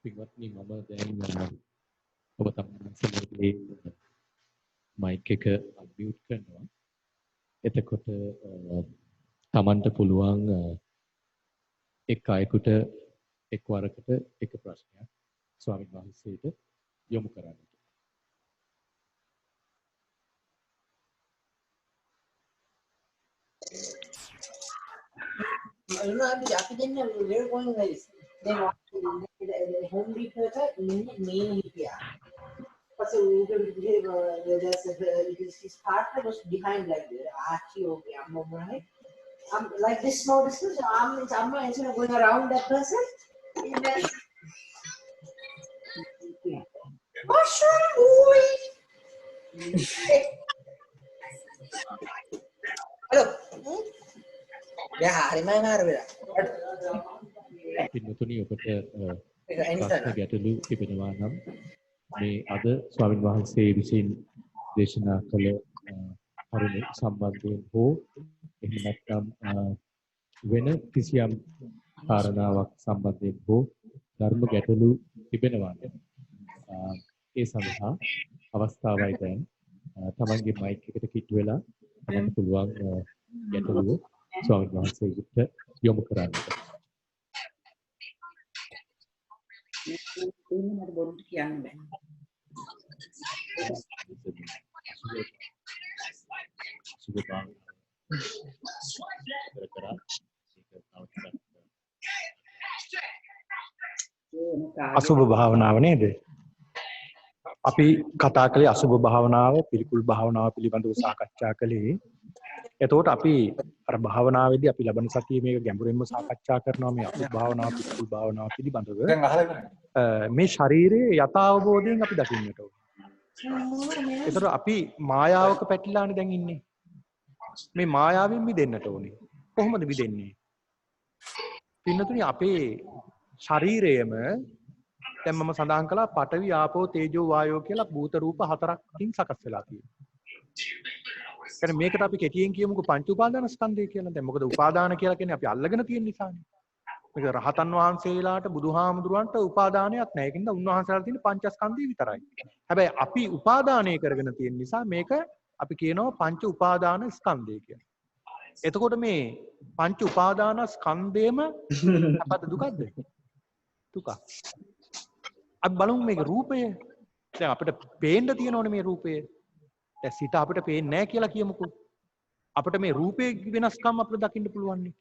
පින්වත්නි මම දැන් ඔබ තමයි මයික් එක අන්මියුට් කරනවා. එතකොට තමන්ට පුළුවන් එක් අයෙකුට එක් වරකට එක ප්‍රශ්නයක් ස්වාමීන් වහන්සේට යොමු කරන්න. අපි දෙන්න we're going like this. Then home repair main here. So his partner was behind like that. Archie, okay, I'm right. I'm like this small distance. I'm instead of going around that person. What's wrong, boy? Hello. Yeah, hari mana hari bila? පින්වතුනි ඔබට ප්‍රශ්න ගැටලු තිබෙනවා නම් මේ අද ස්වාමින් වහන්සේ විසින් දේශනා කළ කරුණු සම්බන්ධයෙන් හෝ එහෙම නැත්නම් වෙන කිසියම් කාරණාවක් සම්බන්ධයෙන් හෝ ධර්ම ගැටලු තිබෙනවා නම් ඒ සඳහා අවස්ථාවයි දැන් තමන්ගේ මයික් එකට කිට්ටු වෙලා තමන්ට පුළුවන් ගැටලුව ස්වාමීන් වහන්සේට යොමු කරන්න. මට බොරුට කියන්න බෑ. අසුභ භාවනාව නේද? අපි කතා කළේ අසුභ භාවනාව, පිළිකුල් භාවනාව පිළිබඳව සාකච්ඡා කළේ. එතකොට අපි අර භාවනාවේදී අපි ලබන සතියේ මේක ගැඹුරින්ම සාකච්ඡා කරනවා මේ අසුභ භාවනාව, පිළිකුල් භාවනාව පිළිබඳව. මේ ශරීරයේ යථාබෝධයෙන් අපි දකින්නට ඕනේ. එතකොට අපි මායාවක පැටලලානේ දැන් ඉන්නේ. මේ මායාවෙන් මිදෙන්නට ඕනේ. කොහොමද මිදෙන්නේ? පින්නතුනි අපේ ශරීරයම දැන් මම සඳහන් කළා පඨවි ආපෝ තේජෝ වායෝ කියලා භූත රූප හතරකින් සකස් වෙලා තියෙනවා. කියන්නේ මේකට අපි කෙටියෙන් කියමුකෝ පංච උපාදාන ස්කන්ධය කියලා. දැන් මොකද උපාදාන කියලා කියන්නේ අපි අල්ලගෙන තියෙන නිසානේ. මේක රහතන් වහන්සේලාට බුදුහාමුදුරන්ට උපාදානයක් නැහැ. ඒකින්ද උන්වහන්සේලාට තියෙන පංචස්කන්ධය විතරයි. හැබැයි අපි උපාදානය කරගෙන තියෙන නිසා මේක අපි කියනවා පංච උපාදාන ස්කන්ධය කියලා. එතකොට මේ පංච උපාදාන ස්කන්ධයම අපද දුකද? දුක. අපි බලමු මේක රූපය. දැන් අපිට පේන්න තියෙනවනේ මේ රූපය. දැන් සිත අපිට පේන්නේ නැහැ කියලා කියමුකෝ. අපිට මේ රූපේ වෙනස්කම් අපිට දකින්න පුළුවන් නේ.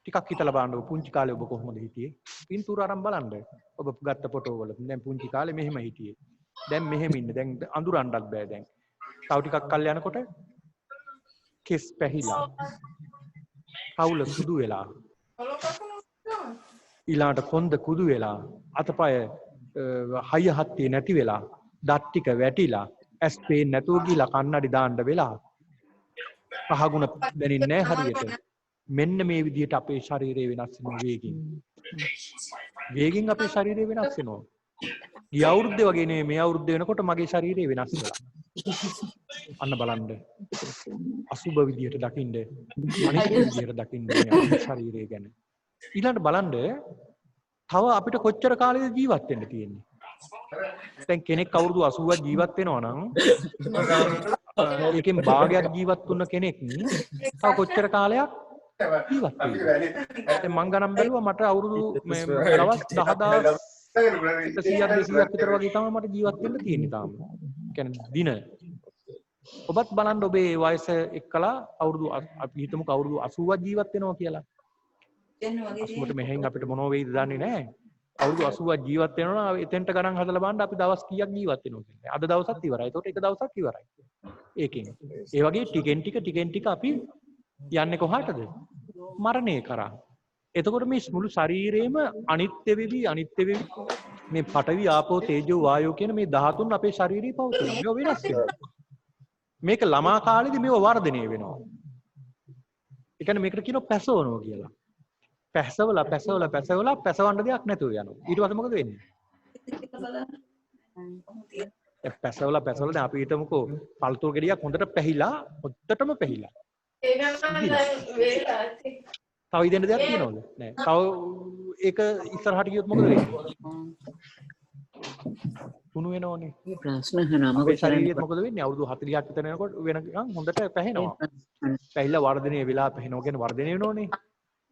ටිකක් හිතලා බලන්න පුංචි කාලේ ඔබ කොහොමද හිටියේ? පින්තූර අරන් බලන්න. ඔබ ගත්ත ෆොටෝ වල දැන් පුංචි කාලේ මෙහෙම හිටියේ. දැන් මෙහෙම ඉන්නේ. දැන් අඳුරන්නත් බෑ දැන්. තව ටිකක් කල් යනකොට කෙස් පැහිලා. කවුල සුදු වෙලා. ඊළාට කොන්ද කුදු වෙලා. අතපය හය හත්තිය නැති වෙලා. දත් ටික වැටිලා. ඇස් පේන්නේ නැතුව ගිහලා කන්නඩි දාන්න වෙලා. පහගුණ දැනෙන්නේ නැහැ හරියට. මෙන්න මේ විදිහට අපේ ශරීරය වෙනස් වෙනවා වේගින්. වේගින් අපේ ශරීරය වෙනස් වෙනවා. ගිය අවුරුද්දේ වගේ නෙමෙයි මේ අවුරුද්ද වෙනකොට මගේ ශරීරය වෙනස් වෙලා. අන්න බලන්න. අසුබ විදිහට දකින්න, අනිත්‍ය විදිහට දකින්න මේ ශරීරය ගැන. ඊළඟට බලන්න තව අපිට කොච්චර කාලෙද ජීවත් වෙන්න තියෙන්නේ. දැන් කෙනෙක් අවුරුදු 80ක් ජීවත් වෙනවා නම් ඒකෙන් භාගයක් ජීවත් වුණ කෙනෙක් තව කොච්චර කාලයක් ජීවත් වෙයිද? දැන් මං ගණන් බැලුවා මට අවුරුදු මේ දවස් 10000 100ක් 200ක් විතර වගේ තමයි මට ජීවත් වෙන්න තියෙන්නේ තාම. කියන්නේ දින. ඔබත් බලන්න ඔබේ වයස එක්කලා අවුරුදු අපි හිතමුකෝ අවුරුදු 80ක් ජීවත් වෙනවා කියලා. අසුමට මෙහෙන් අපිට මොනෝ වෙයිද දන්නේ නැහැ. අවුරුදු 80ක් ජීවත් වෙනවා නම් එතෙන්ට ගණන් හදලා බලන්න අපි දවස් කීයක් ජීවත් වෙනවද කියලා. අද දවසත් ඉවරයි. ඒකට එක දවසක් ඉවරයි. ඒකෙන්. ඒ වගේ ටිකෙන් ටික අපි යන්නේ කොහාටද? මරණය කරා. එතකොට මේ මුළු ශරීරේම අනිත්‍ය වෙවි මේ පඨවි ආපෝ තේජෝ වායෝ කියන මේ 13 අපේ ශරීරේ පවතිනවා. මේව වෙනස් වෙනවා. මේක ළමා කාලේදී මේව වර්ධනය වෙනවා. ඒ කියන්නේ මේකට කියනවා පැසවනවා කියලා. පැසවලා පැසවන්න දෙයක් නැතුව යනවා. ඊට පස්සේ මොකද වෙන්නේ? පැසවලා දැන් අපි හිතමුකෝ පළතුරු ගෙඩියක් හොඳට පැහිලා හොද්දටම පැහිලා. තව ඉදෙන්න දෙයක් තියෙනවද? නෑ. තව ඒක ඉස්සරහට ගියොත් මොකද වෙන්නේ? තුණු වෙනවනේ. මේ ප්‍රශ්න අහනවා අපේ ශරීරයත් මොකද වෙන්නේ? අවුරුදු 40ක් විතර යනකොට වෙනකන් හොඳට පැහෙනවා. පැහිලා වර්ධනය වෙලා පැහෙනවා කියන්නේ වර්ධනය වෙනවනේ.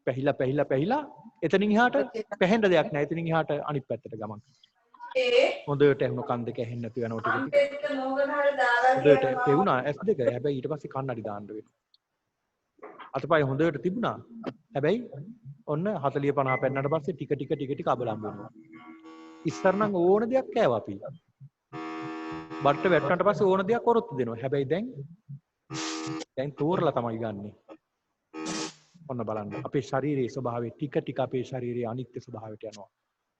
පැහිලා එතනින් එහාට පැහෙන්න දෙයක් නෑ. එතනින් එහාට අනිත් පැත්තට ගමන්. හොඳට ඇහුණු කන් දෙක ඇහෙන්නේ නැති වෙනවා ටික. හොඳට පෙවුනා S2. හැබැයි ඊට පස්සේ කන්නඩි දාන්න වෙනවා. අතපය හොඳට තිබුණා. හැබැයි ඔන්න 40 50 පෙන්නට පස්සේ ටික අබලම් වෙනවා. ඉස්සර නම් ඕන දෙයක් කෑවා අපි. බට්ට වැටුණාට පස්සේ ඕන දෙයක් වරොත්තු දෙනවා. හැබැයි දැන් තෝරලා තමයි ගන්නෙ. ඔන්න බලන්න. අපේ ශරීරයේ ස්වභාවය ටික අපේ ශරීරයේ අනිත්‍ය ස්වභාවයට යනවා.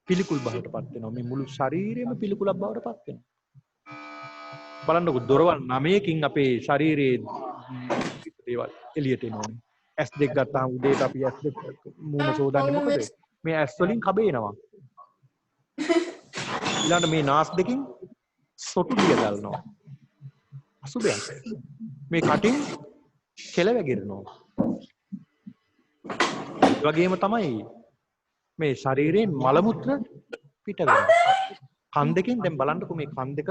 පිළිකුල් බවට පත් වෙනවා. මේ මුළු ශරීරයම පිළිකුලක් බවට පත් වෙනවා. බලන්නකො දොරවල් 9කින් අපේ ශරීරයේ දේවල් එළියට එනෝනේ. S2 ගත්තාම උදේට අපි S2 මූණ සෝදන්නේ මොකද? මේ S වලින් කබේනවා. ඊළඟට මේ නාස් දෙකින් සොටු දිය ගන්නවා. අසුබයක්. මේ කටින් කෙල වැగిරෙනවා. ඒ වගේම තමයි මේ ශරීරයෙන් මල මුත්‍ර පිට වෙනවා. කන් දෙකෙන් දැන් බලන්නකො මේ කන් දෙක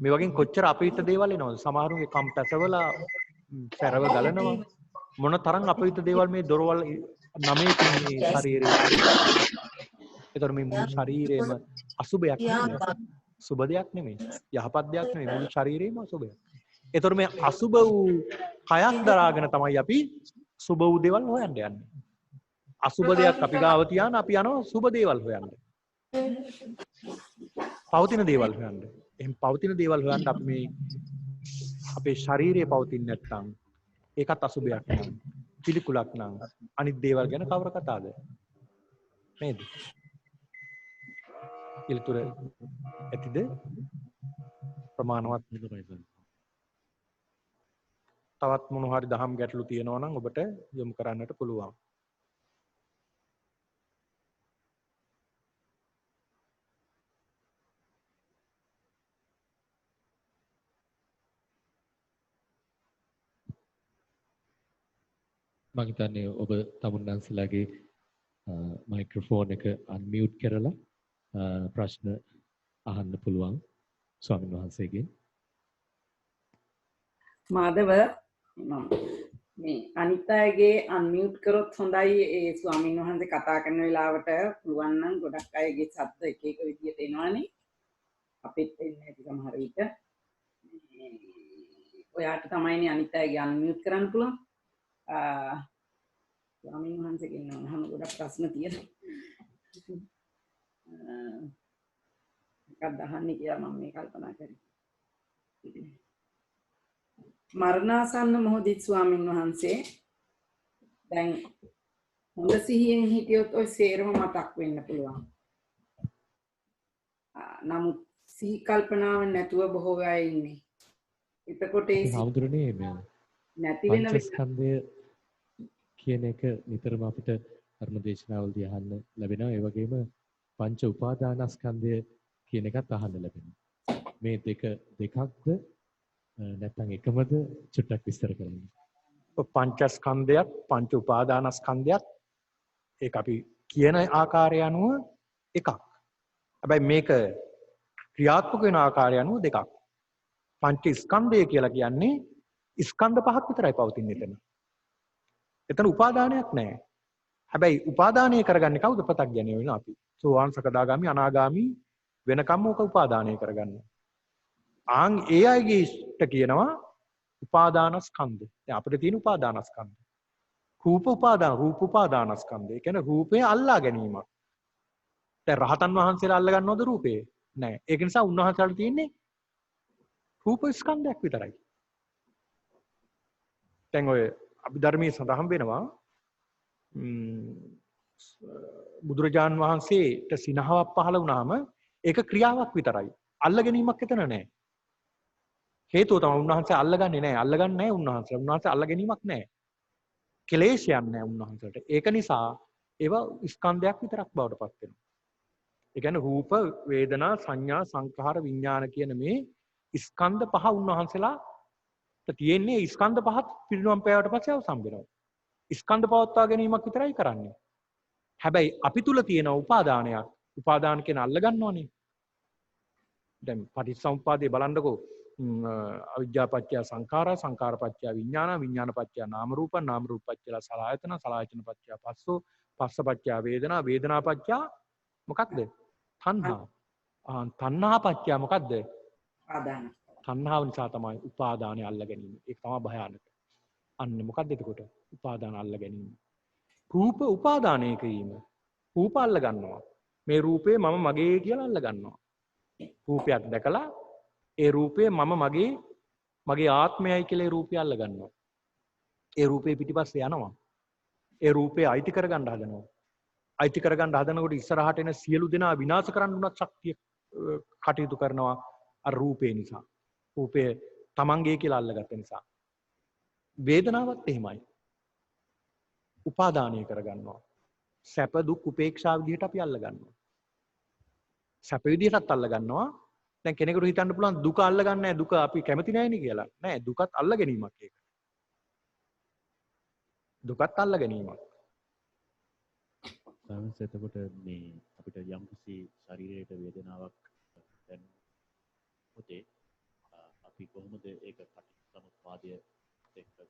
මේ වගේ කොච්චර අපිට දේවල් එනවද? සමහරුන්ගේ කම් පැසවලා සැරව ගලනවා. මොන තරම් අපිට දේවල් මේ දොරවල් 9කින් මේ ශරීරේ. ඒතර මේ මුළු ශරීරේම අසුබයක් නෙමෙයි. සුබ දෙයක් නෙමෙයි. යහපත් දෙයක් නෙමෙයි. මුළු ශරීරේම අසුබයක්. ඒතර මේ අසුබ වූ කයක් දරාගෙන තමයි අපි සුබ වූ දේවල් හොයන්න යන්නේ. අසුබ දෙයක් අපි ගාව තියාන අපි යනවා සුබ දේවල් හොයන්න. පවතින දේවල් හොයන්න. එහෙනම් පවතින දේවල් හොයන්න අපි මේ අපේ ශරීරයේ පවතින්නේ නැත්නම් ඒකත් අසුබයක් නං. පිළිකුලක් නං. අනිත් දේවල් ගැන කවර කතාවද? නේද? පිළිතුර ඇතිද? ප්‍රමාණවත් නෙමෙයි. තවත් මොන හරි දහම් ගැටලු තියෙනවා නම් ඔබට යොමු කරන්නට පුළුවන්. මම හිතන්නේ ඔබ තමුන්නාන්සලාගේ මයික්‍රොෆෝන් එක අන්මියුට් කරලා ප්‍රශ්න අහන්න පුළුවන් ස්වාමීන් වහන්සේගෙන්. මාධව මේ අනිත් අයගේ අන්මියුට් කරොත් හොඳයි. ඒ ස්වාමීන් වහන්සේ කතා කරන වෙලාවට පුළුවන් නම් ගොඩක් අයගේ ශබ්ද එක එක විදියට එනවනේ. අපිත් එන්නේ නැති සමහර විට. ඔයාට තමයිනේ අනිත් අයගේ අන්මියුට් කරන්න පුළුවන්. ස්වාමීන් වහන්සේගෙන් නම් ගොඩක් ප්‍රශ්න තියෙනවා. මොකක්ද අහන්නේ කියලා මම මේ කල්පනා කරේ. මරණාසන්න මොහොතේ ස්වාමීන් වහන්සේ දැන් හොඳ සිහියෙන් හිටියොත් ඔය සේරම මතක් වෙන්න පුළුවන්. නමුත් සිහි කල්පනාව නැතුව බොහෝ අය ඉන්නේ. එතකොට ඒ හඳුරන්නේ මේ නැති වෙන පංචස්කන්ධය කියන එක නිතරම අපිට ධර්ම දේශනාවලදී අහන්න ලැබෙනවා. ඒ වගේම පංච උපාදානස්කන්ධය කියන එකත් අහන්න ලැබෙනවා. මේ දෙකක්ද නැත්නම් එකමද චුට්ටක් විස්තර කරන්න. පංචස්කන්ධයත් පංච උපාදානස්කන්ධයත් ඒක අපි කියන ආකාරය අනුව එකක්. හැබැයි මේක ක්‍රියාත්මක වෙන ආකාරය අනුව දෙකක්. පංච ස්කන්ධය කියලා කියන්නේ ස්කන්ධ පහක් විතරයි පවතින්නේ එතන. එතන උපාදානයක් නැහැ. හැබැයි උපාදානය කරගන්නේ කවුද? ප්‍රත්‍යඥය වෙනවා අපි. සෝවාන් සකදාගාමි අනාගාමි වෙනකම් ඕක උපාදානය කරගන්නවා. ආන් ඒ අයගේට කියනවා උපාදානස්කන්ධ. දැන් අපිට තියෙන උපාදානස්කන්ධ. රූප උපාදානස්කන්ධ. ඒ කියන්නේ රූපය අල්ලා ගැනීමක්. දැන් රහතන් වහන්සේලා අල්ල ගන්නවද රූපේ? නැහැ. ඒක නිසා උන්වහන්සේලාට තියෙන්නේ රූප ස්කන්ධයක් විතරයි. දැන් ඔය අභිධර්මයේ සඳහන් වෙනවා බුදුරජාන් වහන්සේට සිනහවක් පහළ වුණාම ඒක ක්‍රියාවක් විතරයි. අල්ල ගැනීමක් එතන නැහැ. හේතුව තමයි උන්වහන්සේ අල්ලගන්නේ නැහැ. අල්ලගන්නේ නැහැ උන්වහන්සේ. උන්වහන්සේ අල්ල ගැනීමක් නැහැ. කෙලෙස්යක් නැහැ උන්වහන්සේට. ඒක නිසා ඒවා ස්කන්ධයක් විතරක් බවට පත් වෙනවා. ඒ කියන්නේ රූප, වේදනා, සංඥා, සංඛාර, විඥාන කියන මේ ස්කන්ධ පහ උන්වහන්සේලා තියෙන්නේ ස්කන්ධ පහත් පිරිනුවම් පෑවට පස්සේ අවසන් වෙනවා. ස්කන්ධ පවත්වා ගැනීමක් විතරයි කරන්නේ. හැබැයි අපි තුල තියෙන උපාදානයක්, උපාදාන කියන අල්ල ගන්නවනේ. දැන් පටිච්චසමුප්පාදේ බලන්නකෝ. අවිජ්ජා පත්‍ය සංඛාරා, සංඛාර පත්‍ය විඥාන, විඥාන පත්‍ය නාම රූප, නාම රූප පත්‍ය සලආයතන, සලආයතන පත්‍ය පස්සෝ, පස්ස පත්‍ය වේදනා, වේදනා පත්‍ය මොකක්ද? තණ්හා. තණ්හා පත්‍ය මොකක්ද? ආදාන. තණ්හාව නිසා තමයි උපාදානය අල්ල ගැනීම. ඒක තමයි භයානක. අන්න මොකක්ද එතකොට? උපාදාන අල්ල ගැනීම. රූප උපාදානයක වීම. රූප අල්ල ගන්නවා. මේ රූපේ මම මගේ කියලා අල්ල ගන්නවා. රූපයක් දැකලා ඒ රූපය මම මගේ ආත්මයයි කියලා ඒ රූපය අල්ල ගන්නවා. ඒ රූපේ පිටිපස්සේ යනවා. ඒ රූපේ අයිති කරගන්න හදනවා. අයිති කරගන්න හදනකොට ඉස්සරහට එන සියලු දෙනා විනාශ කරන්න උනත් ශක්තිය කටයුතු කරනවා අර රූපේ නිසා. රූපය තමන්ගේ කියලා අල්ලගත්ත නිසා. වේදනාවත් එහෙමයි. උපාදානය කරගන්නවා. සැප දුක් උපේක්ෂා විදිහට අපි අල්ල ගන්නවා. සැප විදිහටත් අල්ල ගන්නවා. දැන් කෙනෙකුට හිතන්න පුළුවන් දුක අල්ල ගන්න නැහැ, දුක අපි කැමති නැහැ නේ කියලා. නෑ, දුකත් අල්ල ගැනීමක් ඒක. දුකත් අල්ල ගැනීමක්. සාමස එතකොට මේ අපිට යම්කිසි ශරීරයට වේදනාවක් දැනෙනකොට අපි කොහොමද ඒක පටිච්චසමුප්පාදය එක්ක කරන්නේ?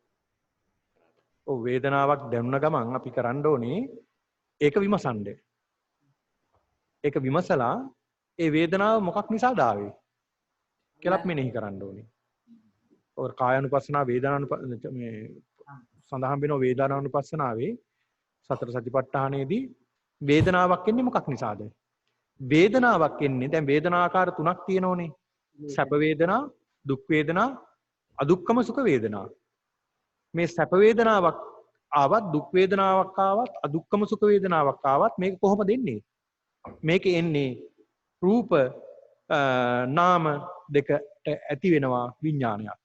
ඔව්, වේදනාවක් දැනුණ ගමන් අපි කරන්න ඕනේ ඒක විමසන්න. ඒක විමසලා ඒ වේදනාව මොකක් නිසාද ආවේ කියලාත් මෙනෙහි කරන්න ඕනේ. ඔය කායानुපස්සනා මේ සඳහන් වෙන වේදනානුපස්සනාවේ සතර සතිපට්ඨානයේදී වේදනාවක් එන්නේ මොකක් නිසාද? වේදනාවක් එන්නේ දැන් වේදනාකාර තුනක් තියෙනෝනේ. සැප වේදනා, දුක් වේදනා, අදුක්කම සුඛ වේදනා. මේ සැප වේදනාවක් ආවත්, දුක් වේදනාවක් ආවත්, අදුක්කම සුඛ වේදනාවක් ආවත් මේක කොහොමද එන්නේ? මේක එන්නේ රූප නාම දෙකට ඇති වෙනවා විඥානයක්.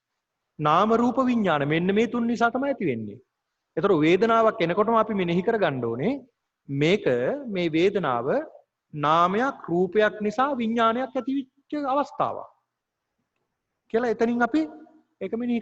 නාම රූප විඥාන මෙන්න මේ තුන් නිසා තමයි ඇති වෙන්නේ. ඒතර වේදනාවක් එනකොටම අපි මෙනෙහි කරගන්න ඕනේ මේක මේ වේදනාව නාමයක් රූපයක් නිසා විඥානයක් ඇතිවෙච්ච අවස්ථාවක් කියලා එතනින් අපි ඒක මෙනෙහි